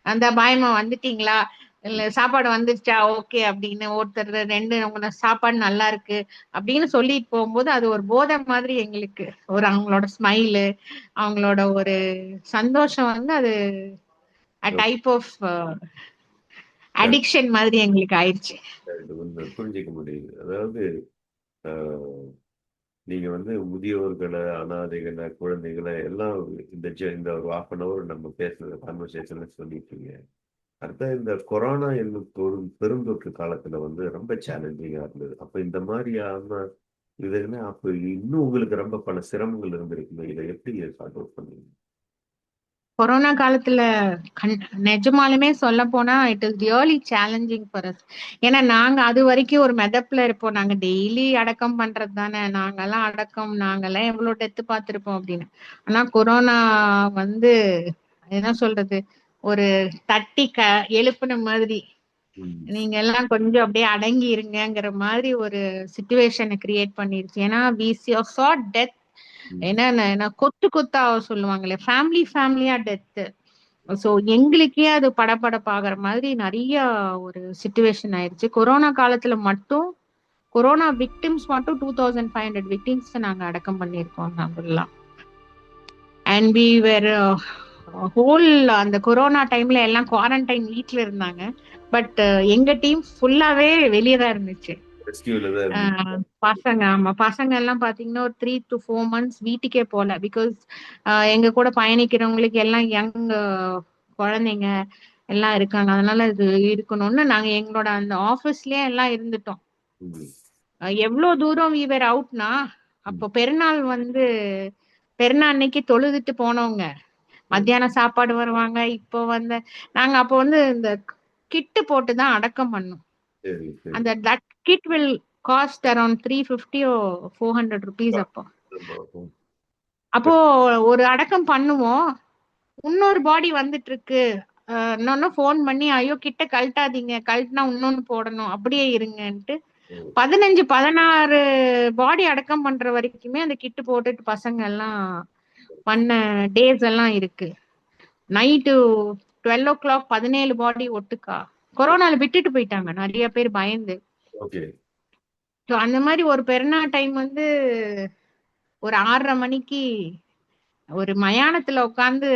அந்த பயமா வந்துட்டீங்களா, இல்ல சாப்பாடு வந்துருச்சா, ஓகே அப்படின்னு ஒருத்தர் ரெண்டு உங்க சாப்பாடு நல்லா இருக்கு அப்படின்னு சொல்லிட்டு போகும்போது அது ஒரு போதை மாதிரி எங்களுக்கு. ஒரு அவங்களோட ஸ்மைலு, அவங்களோட ஒரு சந்தோஷம் வந்து அது டைப் ஆஃப் அடிக்ஷன் மாதிரி எங்களுக்கு ஆயிடுச்சு. புரிஞ்சுக்க முடியுது. அதாவது நீங்க வந்து முதியோர்களை, அனாதைகளை, குழந்தைகளை எல்லாம் இந்த ஒரு ஹாஃப் நம்ம பேசுற கான்வர்சேஷன்ல சொல்லிட்டீங்க. அடுத்த இந்த கொரோனா என்னும் பெருந்தொற்று காலத்துல வந்து ரொம்ப சேலஞ்சிங்கா இருந்தது. அப்ப இந்த மாதிரியான இதுன்னா அப்ப இன்னும் உங்களுக்கு ரொம்ப பல சிரமங்கள் இருந்திருக்குமே. இதை எப்படி சார்ட் அவுட் பண்ணீங்க? கொரோனா காலத்துல நிஜமாலுமே சொல்ல போனா it is really challenging for us. ஏன்னா நாங்க அது வரைக்கும் ஒரு மெதப்புல இருப்போம். நாங்க டெய்லி அடக்கம் பண்றது தானே, நாங்கெல்லாம் அடக்கம், நாங்கெல்லாம் எவ்வளவு டெத்து பார்த்திருப்போம் அப்படின்னு. ஆனா கொரோனா வந்து என்ன சொல்றது, ஒரு தட்டி எழுப்புன மாதிரி நீங்க எல்லாம் கொஞ்சம் அப்படியே அடங்கி இருங்கிற மாதிரி ஒரு சிச்சுவேஷனை கிரியேட் பண்ணிருச்சு. ஏன்னா வி saw death. என்ன கொத்து கொத்தா சொல்லுவாங்களே, ஃபேமிலியா டெத்து. சோ எங்களுக்கே அது படபடப்பாகிற மாதிரி நிறைய ஒரு சிச்சுவேஷன் ஆயிடுச்சு. கொரோனா காலத்துல மட்டும் கொரோனா விக்டிம்ஸ் மட்டும் 2500 விக்டிம்ஸ் நாங்க அடக்கம் பண்ணியிருக்கோம் நாங்கெல்லாம். அண்ட் வி வேர் ஹோல் அந்த கொரோனா டைம்ல எல்லாம் குவாரண்டைன் வீட்ல இருந்தாங்க. பட் எங்க டீம் ஃபுல்லாவே வெளியே தான் இருந்துச்சு. ரெஸ்கியூல தான் இருந்தீங்க. பசங்க ஆமா பசங்க எல்லாம் பாத்தீங்கன்னா ஒரு 3 to 4 months வீட்டுக்கே போல. பிகாஸ் எங்க கூட பயணிக்கிறவங்களுக்கு எல்லாம் யங் குழந்தைங்க எல்லாம் இருக்காங்க. அதனால இது இருக்கணும்னு நாங்க எங்களோட அந்த ஆபீஸ்லயே எல்லாம் இருந்துட்டோம். எவ்வளவு தூரம் we were outனா, அப்போ பெருநாள் வந்து பெருநாள் அன்னைக்கு தொழுதுட்டு போனவங்க மத்தியானம் சாப்பாடு வருவாங்க. இப்போ வந்து நாங்க அப்போ வந்து இந்த கிட்டு போட்டு தான் அடக்கம் பண்ணோம். சரி சரி. அந்த that kid will cost around 350 or 400 rupees. அப்போ ஆமா. அப்போ ஒரு அடக்கம் பண்ணுவோம். இன்னொரு பாடி வந்துட்டு இருக்கு, இன்னொன்னு ஃபோன் பண்ணி ஐயோ கிட்ட கழட்டாதீங்க, கழட்டினா இன்னொன்னு போடணும், அப்படியே இருங்கன்ட்டு 15-16 பாடி அடக்கம் பண்ற வரைக்குமே அந்த கிட்டு போட்டுட்டு பசங்க எல்லாம் பண்ண டேஸ் எல்லாம் இருக்கு. நைட்டு 12 o'clock 17 பாடி ஒட்டுக்கா கொரோனால விட்டுட்டு போயிட்டாங்க நிறைய பேர் பயந்து. ஓகே. ஸோ அந்த மாதிரி ஒரு பெருநா டைம் வந்து ஒரு 6:30 மணிக்கு ஒரு மயானத்துல உட்காந்து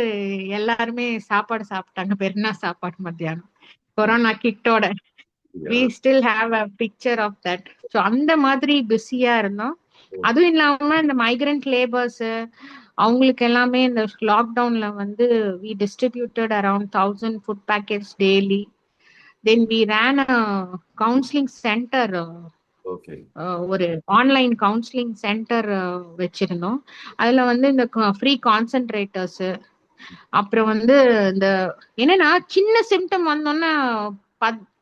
எல்லாருமே சாப்பாடு சாப்பிட்டாங்க, பெருநா சாப்பாடு மத்தியானம் கொரோனா கிட்டோட. we still have a picture of that. So அந்த மாதிரி பிஸியா இருந்தோம். அதுவும் இல்லாம இந்த மைக்ரண்ட் லேபர்ஸ் அவங்களுக்கு எல்லாமே இந்த லாக்டவுன்ல வந்து we distributed around 1000 food packets daily. Then we ran a counseling center, ஒரு ஆன்லைன் கவுன்சிலிங் சென்டர் வச்சிருந்தோம். அதுல வந்து இந்த ஃப்ரீ கான்சென்ட்ரேட்டர்ஸ், அப்புறம் வந்து இந்த என்னன்னா சின்ன சிம்டம் வந்தோன்னா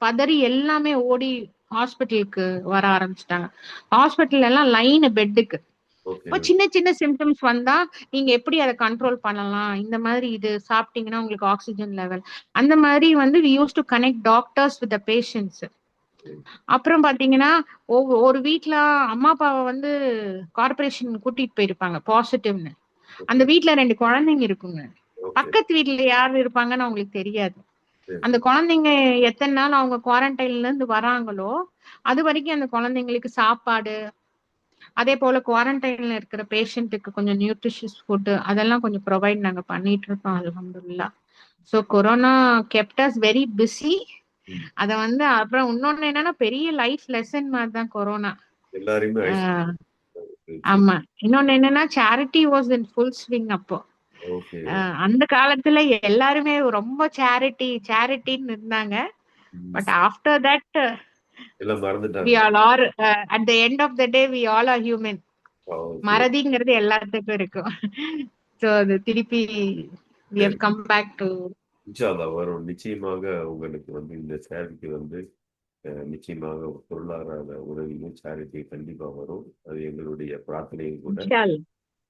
பதறி எல்லாமே ஓடி ஹாஸ்பிட்டலுக்கு வர ஆரம்பிச்சிட்டாங்க. ஹாஸ்பிட்டல் எல்லாம் லைன் பெட்டுக்கு. இப்போ சின்ன சின்ன சிம்டம்ஸ் வந்தா நீங்க எப்படி அதை கண்ட்ரோல் பண்ணலாம், இந்த மாதிரி இது சாப்பிட்டீங்கன்னா உங்களுக்கு ஆக்சிஜன் லெவல், அந்த மாதிரி வந்து we used to connect doctors with the patients. அப்புறம் பாத்தீங்கன்னா ஒரு வீட்டுல அம்மா அப்பாவை வந்து கார்பரேஷன் கூட்டிட்டு போயிருப்பாங்க பாசிட்டிவ்னு. அந்த வீட்டுல 2 குழந்தைங்க இருக்குங்க. பக்கத்து வீட்டுல யாரு இருப்பாங்கன்னு அவங்களுக்கு தெரியாது. அந்த குழந்தைங்க எத்தனை நாள் அவங்க குவாரண்டைன்ல இருந்து வராங்களோ அது வரைக்கும் அந்த குழந்தைங்களுக்கு சாப்பாடு, அதே போல குவாரண்டைன்ல இருக்கிற பேஷண்ட்டுக்கு கொஞ்சம் நியூட்ரிஷியஸ் ஃபுட் அதெல்லாம் கொஞ்சம் ப்ரொவைட் நாங்க பண்ணிட்டு இருக்கோம் அல்ஹம்துலில்லாஹ். So corona kept us very busy. அத வந்து அப்புறம் இன்னொன்னு என்னன்னா பெரிய லைஃப் லெசன் மாதிரி தான் கொரோனா. ஆமா. இன்னொன்னு என்னன்னா charity was in full swing அப்போ. அந்த காலத்துல எல்லாருமே ரொம்ப சேரிட்டின்னு இருந்தாங்க. But after that we all are at the end of the day we all are human. மறதிங்கிறது எல்லாத்துக்கும் இருக்கும். சோ அது திருப்பி we have come back to இன்ஷாஅல்லாஹ் வரும். நிச்சயமாக உங்களுக்கு வந்து இந்த சேரிட்டி வந்து நிச்சயமாக பொருளாதார உதவியும் சேரிட்டி கண்டிப்பா வரும். அது எங்களுடைய பிரார்த்தனையும் கூட.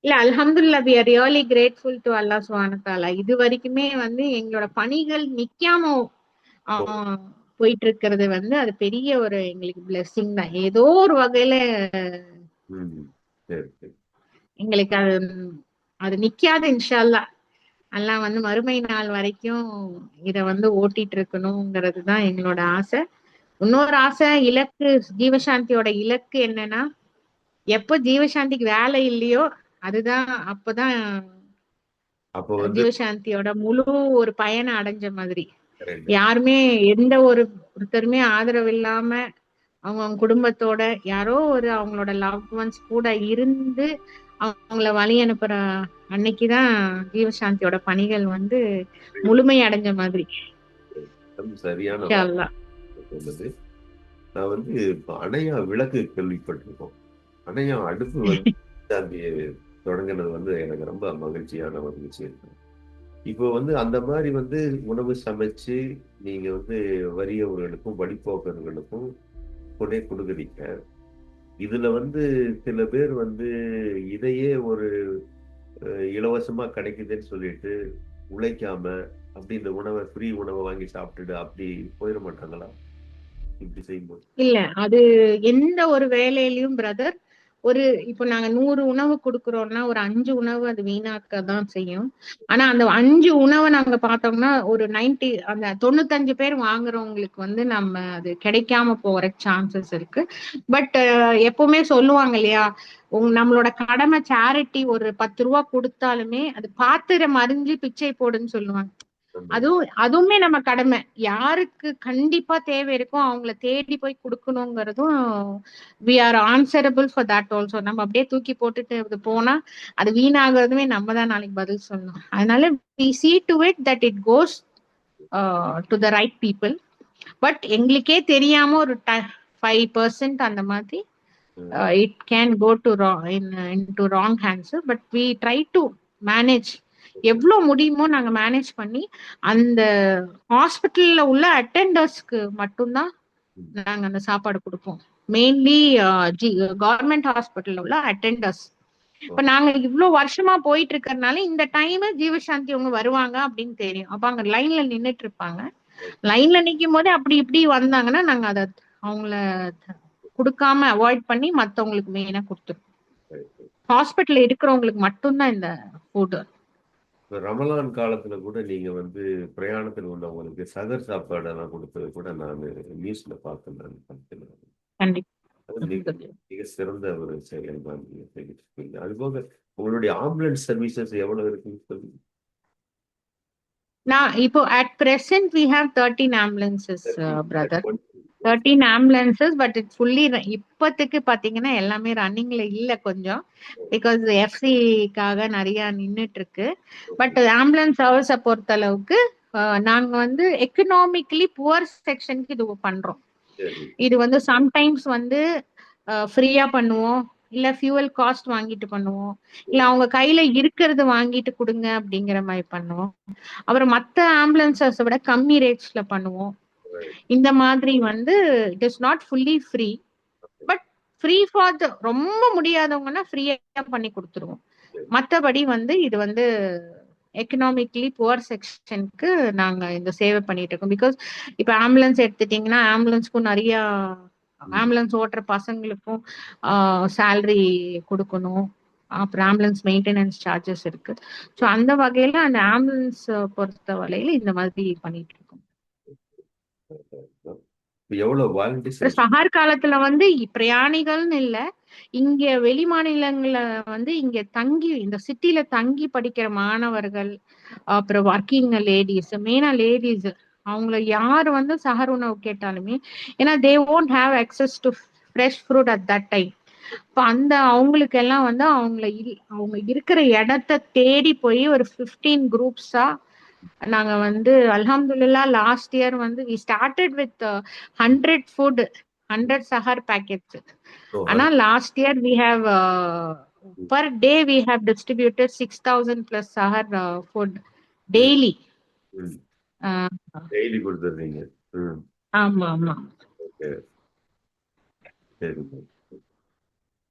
இல்ல அல்ஹம்துலில்லாஹ் we are really grateful to Allah subhanahu wa ta'ala. இது வரைக்குமே வந்து எங்களோட பணிகள் நிக்காம போயிட்டு இருக்கிறது வந்து அது பெரிய ஒரு எங்களுக்கு பிளெஸிங் தான். ஏதோ ஒரு வகையில எங்களுக்கு அது நிக்காது. இன்ஷா அல்லாஹ் எல்லாம் வந்து மறுமை நாள் வரைக்கும் இத வந்து ஓட்டிட்டு இருக்கணுங்கிறது தான் எங்களோட ஆசை. இன்னொரு ஆசை, இலக்கு, ஜீவசாந்தியோட இலக்கு என்னன்னா எப்ப ஜீவசாந்திக்கு வேலை இல்லையோ அதுதான் அப்பதான் ஜீவசாந்தியோட முழு ஒரு பயனை அடைஞ்ச மாதிரி. யாருமே எந்த ஒருத்தருமே ஆதரவு இல்லாம அவங்க குடும்பத்தோட யாரோ ஒரு அவங்களோட லவ் ஒன்ஸ் கூட இருந்து அவங்கள வழி அனுப்புற அன்னைக்குதான் ஜீவசாந்தியோட பணிகள் வந்து முழுமை அடைஞ்ச மாதிரி. சரியான நான் வந்து அணையா விளக்கு கேள்விப்பட்டிருக்கோம். அணையா அடுப்பு வந்து தொடங்கினது வந்து எனக்கு ரொம்ப மகிழ்ச்சியான ஒரு விஷயம். இப்போ வந்து அந்த மாதிரி வந்து உணவு சமைச்சு நீங்க வந்து வறியவர்களுக்கும் வழிபோக்கர்களுக்கும் கொண்டே கொடுக்குறீங்க. இதுல வந்து சில பேர் வந்து இதையே ஒரு இலவசமா கிடைக்குதுன்னு சொல்லிட்டு உழைக்காம அப்படி இந்த உணவை ஃப்ரீ உணவை வாங்கி சாப்பிட்டுட்டு அப்படி போயிட மாட்டாங்களா இப்படி செய்யும்போது? இல்ல அது எந்த ஒரு வேலையிலயும் பிரதர் ஒரு இப்போ நாங்க 100 உணவு கொடுக்குறோம்னா ஒரு 5 உணவு அது வீணாக்க தான் செய்யும். ஆனா அந்த 5 உணவை நாங்க பார்த்தோம்னா ஒரு 90 அந்த 95 பேர் வாங்குறவங்களுக்கு வந்து நம்ம அது கிடைக்காம போற சான்சஸ் இருக்கு. பட் எப்பவுமே சொல்லுவாங்க இல்லையா, நம்மளோட கடமை சேரிட்டி. ஒரு 10 ரூபா கொடுத்தாலுமே அது பாத்திரம் அறிஞ்சு பிச்சை போடுன்னு சொல்லுவாங்க. ஆமா. அதுவுமே நம்ம கடமை. யாருக்கு கண்டிப்பா தேவை இருக்கோ அவங்கள தேடி போய் கொடுக்கணுங்கிறதும் we are answerable for that also. நம்ம அப்படியே தூக்கி போட்டுட்டு அது போனா அது வீணாகிறதுமே நம்ம தான் நாளைக்கு பதில் சொல்லணும். அதனால we see to it that it goes to the right people. But எங்களுக்கே தெரியாம ஒரு 5% அந்த மாதிரி it can go to into wrong hands. பட் we try to manage. எவ்வளவு முடியுமோ நாங்க மேனேஜ் பண்ணி அந்த ஹாஸ்பிட்டல்ல உள்ள அட்டெண்டர்ஸ்க்கு மட்டும்தான் நாங்க அந்த சாப்பாடு கொடுப்போம். மெயின்லி கவர்மெண்ட் ஹாஸ்பிட்டல்ல உள்ள அட்டெண்டர்ஸ். இப்ப நாங்க இவ்வளவு வருஷமா போயிட்டு இருக்கறதுனால இந்த டைம் ஜீவசாந்தி அவங்க வருவாங்க அப்படின்னு தெரியும். அப்ப அங்க லைன்ல நின்னுட்டு இருப்பாங்க. லைன்ல நிக்கும் போதே அப்படி இப்படி வந்தாங்கன்னா நாங்க அதை அவங்கள கொடுக்காம அவாய்ட் பண்ணி மத்தவங்களுக்கு மெயினா கொடுத்துருவோம். ஹாஸ்பிட்டல்ல இருக்கிறவங்களுக்கு மட்டும்தான் இந்த ஃபுட். ரமலான் காலத்துல கூட நீங்க வந்து பிரயாணத்தில் உள்ளவங்களுக்கு சகர் சாப்பாடு எல்லாம் கொடுத்தது கூட நான் நியூஸ்ல பார்த்தேன். நான் பார்த்தேன். அது மிக சிறந்த ஒரு செயல் தான் நீங்க செய்திருக்கீங்க. அதுபோக உங்களுடைய ஆம்புலன்ஸ் சர்வீசஸ் எவ்வளவு இருக்குன்னு சொல்லி. நான் இப்போ at present we have 13 ambulances, brother. 13 ambulances, but it's fully இப்போதைக்கு பாத்தீங்கன்னா எல்லாமே ரன்னிங்ல இல்ல கொஞ்சம், பிகாஸ் எஃப்சிக்காக நிறைய நின்னுட்டு இருக்கு. பட் ஆம்புலன்ஸ் சர்வீஸை பொறுத்த அளவுக்கு நாங்க வந்து எக்கனாமிக்கலி புவர் செக்ஷனுக்கு இது பண்றோம். இது வந்து சம்டைம்ஸ் வந்து ஃப்ரீயா பண்ணுவோம், இல்ல ஃபியூவல் காஸ்ட் வாங்கிட்டு பண்ணுவோம், இல்ல அவங்க கையில இருக்கிறது வாங்கிட்டு கொடுங்க அப்படிங்கிற மாதிரி பண்ணுவோம். அப்புறம் மத்த ஆம்புலன்சஸ் விட கம்மி ரேட்ஸ்ல பண்ணுவோம். இந்த மாதிரி வந்து it is not fully free, but free for ரொம்ப முடியாதவங்கன்னா ஃப்ரீயா பண்ணி கொடுத்துருவோம். மற்றபடி வந்து இது வந்து எக்கனாமிக்கலி புவர் செக்ஷனுக்கு நாங்க இந்த சேவை பண்ணிட்டு இருக்கோம். பிகாஸ் இப்ப ஆம்புலன்ஸ் எடுத்துட்டீங்கன்னா ஆம்புலன்ஸ்க்கும் நிறைய ஆம்புலன்ஸ் ஓட்டுற பசங்களுக்கும் சேலரி கொடுக்கணும், அப்புறம் ஆம்புலன்ஸ் மெயின்டெனன்ஸ் சார்ஜஸ் இருக்கு. ஸோ அந்த வகையில அந்த ஆம்புலன்ஸ் பொறுத்த வரையில இந்த மாதிரி பண்ணிட்டு இருக்கோம். சஹார் காலத்துல வந்து பிரயாணிகள்னு இல்ல, இங்க வெளி மாநிலங்கள்ல வந்து இங்க தங்கி இந்த சிட்டில தங்கி படிக்கிற மாணவர்கள், அப்புறம் ஒர்க்கிங் லேடிஸ், மெயினா லேடிஸ், அவங்கள யாரு வந்து சஹர் உணவு கேட்டாலுமே, ஏன்னா தே won't have access to fresh fruit at that time. இப்ப அந்த அவங்களுக்கு எல்லாம் வந்து அவங்க இருக்கிற இடத்த தேடி போய் ஒரு 15 குரூப்ஸா நாங்க வந்து அல்ஹம்துலில்லாஹ் லாஸ்ட் இயர் வந்து we started with 100 food, 100 sahar packets. ஆனா last year we have per day we have distributed 6,000 plus sahar food daily. Daily கொடுத்துறீங்க? ஆமா ஆமா. சரி.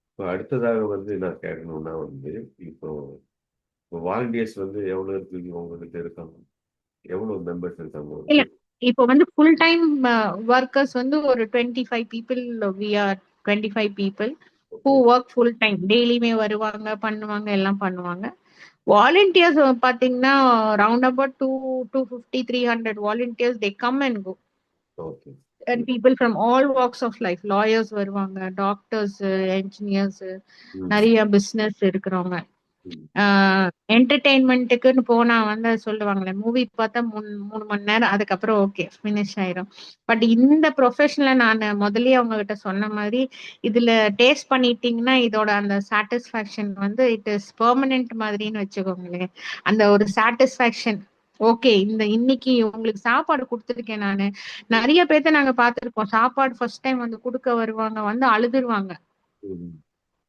இப்போ அடுத்ததாக வந்து நான் கேட்கணும்னா வந்து இப்போ வாலண்டியர்ஸ் வந்து எவ்வளவு இருக்கு உங்ககிட்ட இருக்காங்க? எவ்வளவு மெம்பர்ஸ் இருக்காங்க? இல்ல இப்போ வந்து ஃபுல் டைம் ஒர்க்கர்ஸ் வந்து ஒரு 25 people, we are 25 people who work full time. டெய்லியுமே வருவாங்க, பண்ணுவாங்க, எல்லாம் பண்ணுவாங்க. வாலண்டியர்ஸ் பாத்தீங்கன்னா round about 250 300 volunteers they come and go. Okay. And people from all walks of life, lawyers வருவாங்க, டாக்டர்ஸ், என்ஜினியர்ஸ், நிறைய பிசினஸ் இருக்கிறவங்க. என்டர்டெயின்மெண்ட்டுக்குன்னு போனா வந்து சொல்லுவாங்களே, மூவி பார்த்தா 3 மணி நேரம், அதுக்கப்புறம் ஓகே ஃபினிஷ் ஆயிரும். பட் இந்த ப்ரொஃபஷன்ல நான் முதல்லயே அவங்க கிட்ட சொன்ன மாதிரி இதுல டேஸ்ட் பண்ணிட்டீங்கன்னா இதோட அந்த சாட்டிஸ்பாக்சன் வந்து இட் இஸ் பெர்மனன்ட் மாதிரின்னு வச்சுக்கோங்களேன். அந்த ஒரு சாட்டிஸ்பாக்சன், ஓகே இந்த இன்னைக்கு உங்களுக்கு சாப்பாடு கொடுத்துருக்கேன். நானு நிறைய பேர்த்த நாங்க பார்த்திருக்கோம், சாப்பாடு ஃபர்ஸ்ட் டைம் வந்து கொடுக்க வருவாங்க, வந்து அழுதுருவாங்க.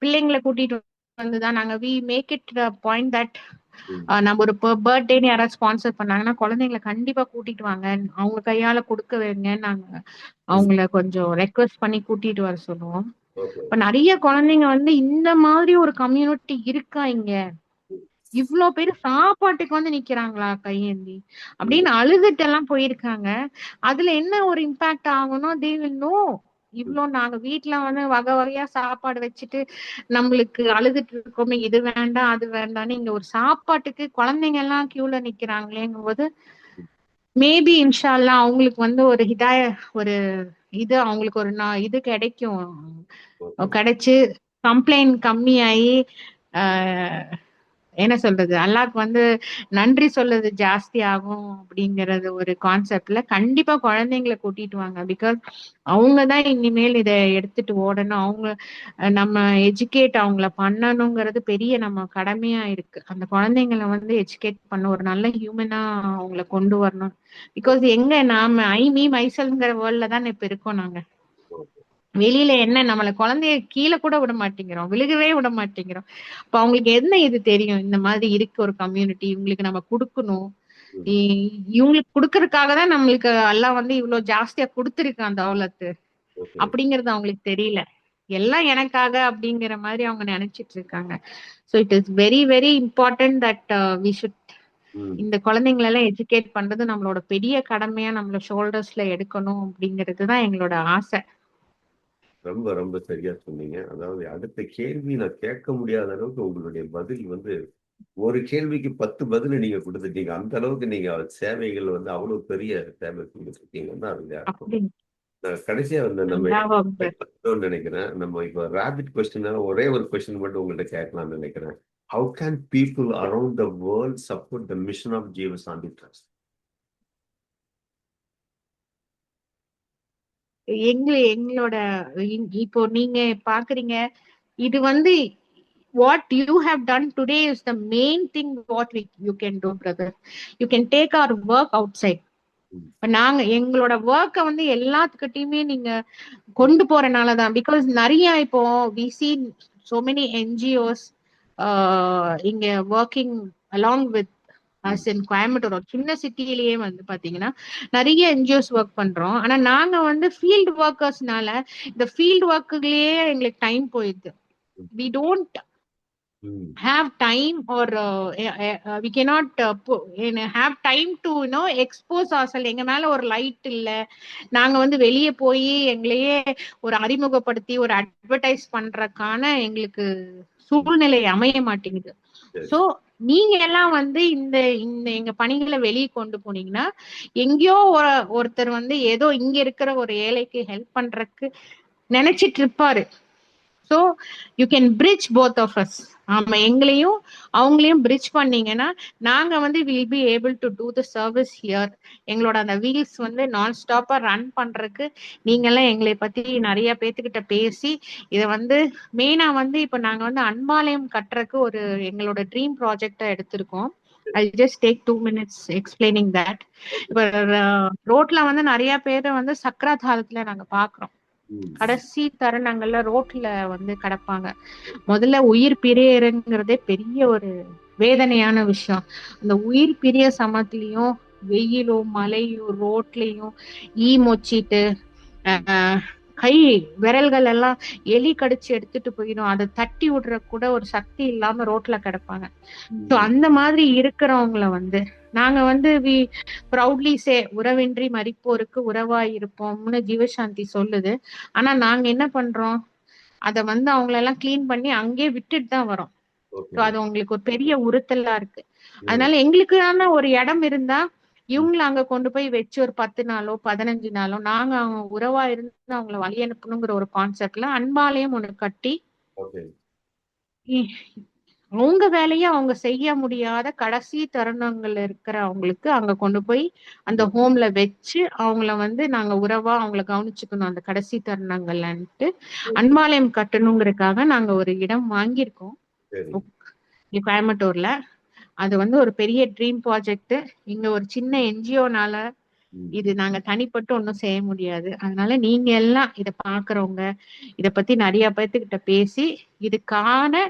பிள்ளைங்களை கூட்டிட்டு வந்துதான் நாங்க we make it point that நம்ம ஒரு பர்த்டேன்னு யாராவது ஸ்பான்சர் பண்ணாங்கன்னா குழந்தைங்களை கண்டிப்பா கூட்டிட்டு வாங்க, அவங்க கையால கொடுக்க வைங்க, நாங்க அவங்கள கொஞ்சம் ரெக்வெஸ்ட் பண்ணி கூட்டிட்டு வர சொல்லுவோம். இப்ப நிறைய குழந்தைங்க வந்து இந்த மாதிரி ஒரு கம்யூனிட்டி இருக்கா இங்க, இவ்ளோ பேரு சாப்பாட்டுக்கு வந்து நிக்கிறாங்களா கையேந்தி அப்படின்னு அழுதுட்டு எல்லாம் போயிருக்காங்க. அதுல என்ன ஒரு இம்பாக்ட் ஆகணும், they will know இவ்ளோ நாங்க வீட்ல வந்து வகை வகையா சாப்பாடு வச்சுட்டு நம்மளுக்கு அழுதுட்டு இருக்கோமே, இது வேண்டாம் அது வேண்டாம்னு இங்க ஒரு சாப்பாட்டுக்கு குழந்தைங்க எல்லாம் கியூல நிக்கிறாங்களேங்கும் போது மேபி இன்ஷா அல்லாஹ் அவங்களுக்கு வந்து ஒரு ஒரு இது அவங்களுக்கு ஒரு இது கிடைக்கும். ஓகே. கிடைச்சு கம்ப்ளைண்ட் கம்மியாயி என்ன சொல்றது, அல்லாஹ்க்கு வந்து நன்றி சொல்றது ஜாஸ்தி ஆகும் அப்படிங்கறது ஒரு கான்செப்ட்ல கண்டிப்பா குழந்தைங்களை கூட்டிட்டு வாங்க. பிகாஸ் அவங்கதான் இனிமேல் இதை எடுத்துட்டு ஓடணும். அவங்க நம்ம எஜுகேட் அவங்கள பண்ணணுங்கிறது பெரிய நம்ம கடமையா இருக்கு. அந்த குழந்தைங்களை வந்து எஜுகேட் பண்ண ஒரு நல்ல ஹியூமனா அவங்கள கொண்டு வரணும். பிகாஸ் எங்க நாம மீ மைசல்ங்கிற வேர்ல்ட்ல தான் இப்ப இருக்கோம். நாங்க வெளியில என்ன நம்மள குழந்தைய கீழே கூட விட மாட்டேங்கிறோம், விழுகவே விட மாட்டேங்கிறோம். அப்ப அவங்களுக்கு என்ன இது தெரியும், இந்த மாதிரி இருக்கு ஒரு கம்யூனிட்டி, இவங்களுக்கு நம்ம கொடுக்கணும். இவங்களுக்கு கொடுக்கறதுக்காக தான் நம்மளுக்கு எல்லாம் வந்து இவ்வளவு ஜாஸ்தியா கொடுத்துருக்கு அந்த தௌலத்து அப்படிங்கறது அவங்களுக்கு தெரியல. எல்லாம் எனக்காக அப்படிங்கிற மாதிரி அவங்க நினைச்சிட்டு இருக்காங்க. So it is very very important that we should இந்த குழந்தைங்களை எல்லாம் எஜுகேட் பண்றது நம்மளோட பெரிய கடமையா நம்மள ஷோல்டர்ஸ்ல எடுக்கணும் அப்படிங்கிறது தான் எங்களோட ஆசை. ரொம்ப ரொம்ப சரியா சொன்னீங்க. அதாவது அடுத்த கேள்வி நான் கேட்க முடியாத அளவுக்கு உங்களுடைய பதில் வந்து ஒரு கேள்விக்கு 10 பதில் நீங்க கொடுத்துட்டீங்க. அந்த அளவுக்கு நீங்க சேவைகள் வந்து அவ்வளவு பெரிய சேவை கொடுத்துருக்கீங்கன்னா அதுல அர்த்தம். கடைசியா வந்து நம்ம நினைக்கிறேன், நம்ம இப்ப ரேபிட் கொஸ்டின் ஒரே ஒரு கொஸ்டின் மட்டும் உங்கள்கிட்ட கேட்கலாம்னு நினைக்கிறேன். How can people around the world support the mission of Jeevashanti trust? எங்களோட இப்போ நீங்க பாக்குறீங்க, இது வந்து what you have done today is the main thing what you can do, brother. You can take our work outside. நாங்க எங்களோட ஒர்க்கை வந்து எல்லாத்துக்கிட்டையுமே நீங்க கொண்டு போறனாலதான். பிகாஸ் நிறைய இப்போ we see so many NGOs இங்க working along with us in Coimbatore, ஒரு சின்ன சிட்டிலேயே வந்து பாத்தீங்கன்னா நிறைய என்ஜிஓஸ் ஒர்க் பண்றோம். ஆனா நாங்க வந்து ஃபீல்டு ஒர்க்கர்ஸ்னால இந்த ஃபீல்டு ஒர்க்குலயே எங்களுக்கு டைம் போயிடுது. we don't have time or we cannot have time to expose ourselves. எங்க மேல ஒரு லைட் இல்ல, நாங்க வந்து வெளியே போய் எங்களையே ஒரு அறிமுகப்படுத்தி ஒரு அட்வர்டைஸ் பண்றதுக்கான எங்களுக்கு சூழ்நிலை அமைய மாட்டேங்குது. சோ நீங்க எல்லாம் வந்து இந்த இந்த எங்க பணிகளை வெளியே கொண்டு போனீங்கன்னா எங்கேயோ ஒருத்தர் வந்து ஏதோ இங்க இருக்கிற ஒரு ஏழைக்கு ஹெல்ப் பண்றதுக்கு நினைச்சிட்டு இருப்பாரு. So you can bridge both of us. ஆமா, எங்களையும் அவங்களையும் பிரிட்ஜ் பண்ணீங்கன்னா நாங்க வந்து will be able to do the service here. எங்களோட அந்த வீல்ஸ் வந்து நான் ஸ்டாப்பா ரன் பண்றதுக்கு நீங்க எல்லாம் எங்களை பத்தி நிறைய பேத்துக்கிட்ட பேசி இதை வந்து மெயினா வந்து இப்ப நாங்க வந்து அன்பாலயம் கட்டுறதுக்கு ஒரு எங்களோட ட்ரீம் ப்ராஜெக்டா எடுத்திருக்கோம். I'll just take 2 minutes explaining that. இப்ப ரோட்ல வந்து நிறைய பேரை வந்து சக்கராத் ஹாலத்துல நாங்க பாக்குறோம். கடைசி தருணங்கள்ல ரோட்ல வந்து கிடப்பாங்க. முதல்ல உயிர் பிரியறங்கிறதே பெரிய ஒரு வேதனையான விஷயம். அந்த உயிர் பிரிய சமத்திலையும் வெயிலும் மழையும் ரோட்லயும் மொச்சிட்டு கை விரல்கள் எல்லாம் எலி கடிச்சு எடுத்துட்டு போயிடும். அதை தட்டி விடுற கூட ஒரு சக்தி இல்லாம ரோட்ல கிடப்பாங்க. சோ அந்த மாதிரி இருக்கிறவங்கள வந்து நாங்க வந்து வி ப்ரௌட்லி சே உறவின்றி மரிப்போருக்கு உறவாய் இருப்போம்னு ஜீவசாந்தி சொல்லுது. ஆனா நாங்க என்ன பண்றோம், அத வந்து அவங்களெல்லாம் கிளீன் பண்ணி அங்கேயே விட்டுட்டு தான் வரோம். சோ அது உங்களுக்கு ஒரு பெரிய உறுத்தலா இருக்கு. அதனால எங்களுக்கான ஒரு இடம் இருந்தா இவங்களை அங்க கொண்டு போய் வச்சு ஒரு 10 நாளோ 15 நாளோ நாங்க அவங்க உறவா இருந்து அவங்களை வழி அனுப்பணுங்கிற ஒரு கான்செப்ட்ல அன்பாலயம் ஒண்ணு கட்டி அவங்க வேலையை அவங்க செய்ய முடியாத கடைசி தருணங்கள்ல இருக்கிற அவங்களுக்கு அங்க கொண்டு போய் அந்த ஹோம்ல வச்சு அவங்கள வந்து நாங்க உறவா அவங்கள கவனிச்சுக்கணும் அந்த கடைசி தருணங்கள்லன்ட்டு அன்பாலயம் கட்டணுங்கிறதுக்காக நாங்க ஒரு இடம் வாங்கியிருக்கோம் கோயம்புத்தூர்ல. அது வந்து ஒரு பெரிய ட்ரீம் ப்ராஜெக்ட். இங்க ஒரு சின்ன என்ஜிஓனால இது நாங்க தனிப்பட்டு ஒன்னும் செய்ய முடியாது. அதனால நீங்க எல்லாம் இத பாக்குறவங்க இத பத்தி நிறைய பேர்த்துக்கிட்ட பேசி இதுக்கான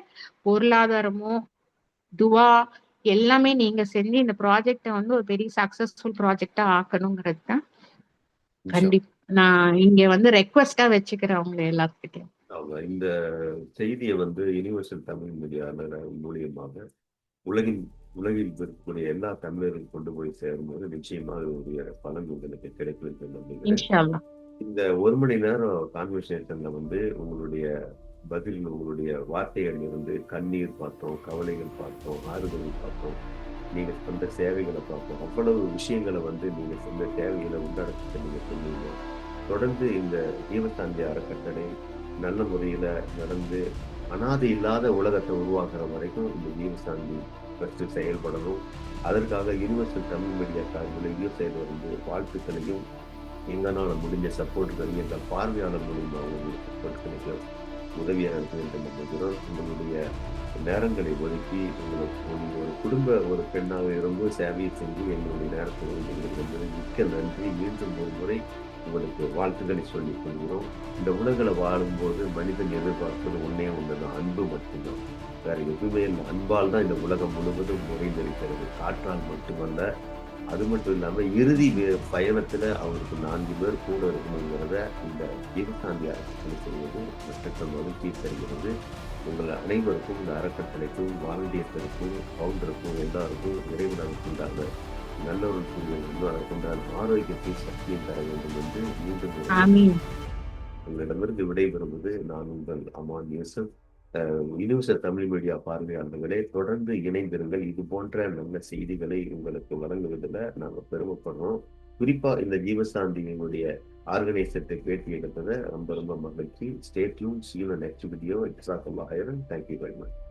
பொருளாதாரமோ துவா எல்லாமே நீங்க செஞ்சு இந்த ப்ராஜெக்ட வந்து ஒரு பெரிய சக்சஸ்ஃபுல் ப்ராஜெக்டா ஆக்கணுங்கிறது தான் கண்டிப்பா நான் இங்க வந்து ரெக்வெஸ்டா வச்சுக்கிறேன் அவங்க எல்லாத்துக்கிட்டையும். இந்த செய்தியை வந்து யுனிவர்சல் தமிழ் மீடியா மூலியமாக உலகில் இருக்கக்கூடிய எல்லா தமிழர்களும் கொண்டு போய் சேரும்போது நிச்சயமாக ஒரு பலன் உங்களுக்கு கிடைக்கும். இந்த 1 மணி நேரம் கான்வர்சேஷன்ல வந்து உங்களுடைய பதில், உங்களுடைய வார்த்தைகள் இருந்து கண்ணீர் பார்த்தோம், கவலைகள் பார்த்தோம், ஆறுதல் பார்த்தோம். நீங்க செஞ்ச சேவைகள பார்த்தோம். அவ்வளவு விஷயங்கள வந்து நீங்க செஞ்ச தேவைகள உள்ளடக்கத்த நீங்க சொன்னீங்க. தொடர்ந்து இந்த ஜீவசாந்தி அறக்கட்டளை நல்ல முறையில நடந்து, அனாதை இல்லாத உலகத்த உருவாக்குற வரைக்கும் இந்த ஜீவசாந்தி ட்ரஸ்ட் செயல்படணும். அதற்காக யுனிவர்சல் தமிழ் மீடியா சார்பிலேயும் செய்து வந்து வாழ்த்துக்களையும், எங்கனால முடிஞ்ச சப்போர்ட்டுகளையும் எங்கள் பார்வையாளர் மூலியமா உங்களுக்கு சப்போர்ட் உதவியாக இருக்கும் என்று நம்புகிறோம். உங்களுடைய நேரங்களை ஒதுக்கி உங்களுக்கு நீங்க ஒரு குடும்ப ஒரு பெண்ணாக இருந்து சேவையை செஞ்சு எங்களுடைய நேரத்தை ஒதுக்கியது என்பது மிக்க நன்றி. மீண்டும் ஒரு முறை உங்களுக்கு வாழ்த்துக்களை சொல்லிக் கொள்கிறோம். இந்த உலகில் வாழும்போது மனிதன் எதிர்பார்ப்பது ஒன்னே ஒன்றுதான், அன்பு மட்டும்தான். வேற எதுவுமே இல்லை. அன்பால் தான் இந்த உலகம் முழுவதும் நிறைந்திருக்கிறது, காற்றால் மட்டுமல்ல. அது மட்டும் இல்லாம இறுதி பயணத்துல அவருக்கு 4 பேர் கூட இருக்கணுங்கிறத இந்த ஜீவசாந்தி அறக்கட்டளை செய்வது மற்ற மகிழ்ச்சி தருகிறது. உங்கள் அனைவருக்கும், இந்த அறக்கட்டளைக்கும், வாலண்டியர்ஸருக்கும், பவுண்டருக்கும், எல்லாருக்கும் இறைவனுக்கு உண்டான நல்ல ஒரு சூழ்நிலை உண்டான ஆரோக்கியத்தை சக்தியும் தர வேண்டும் என்று மீண்டும் ஆமீன். உங்களிடமிருந்து விடைபெறுவது நான் உங்கள் அமான் யூசப். யுனிவர்சல் தமிழ் மீடியா பார்வையாளர்களே, தொடர்ந்து இணைந்திருங்கள். இது போன்ற நல்ல செய்திகளை உங்களுக்கு வழங்குவதில் நாங்கள் பெருமைப்படுறோம். குறிப்பா இந்த ஜீவசாந்தியினுடைய ஆர்கனைசேட்டை பேட்டி எடுத்ததை ரொம்ப ரொம்ப மகிழ்ச்சி. Stay tune. See you in the next video. Jazakallah khairan. Thank you very much.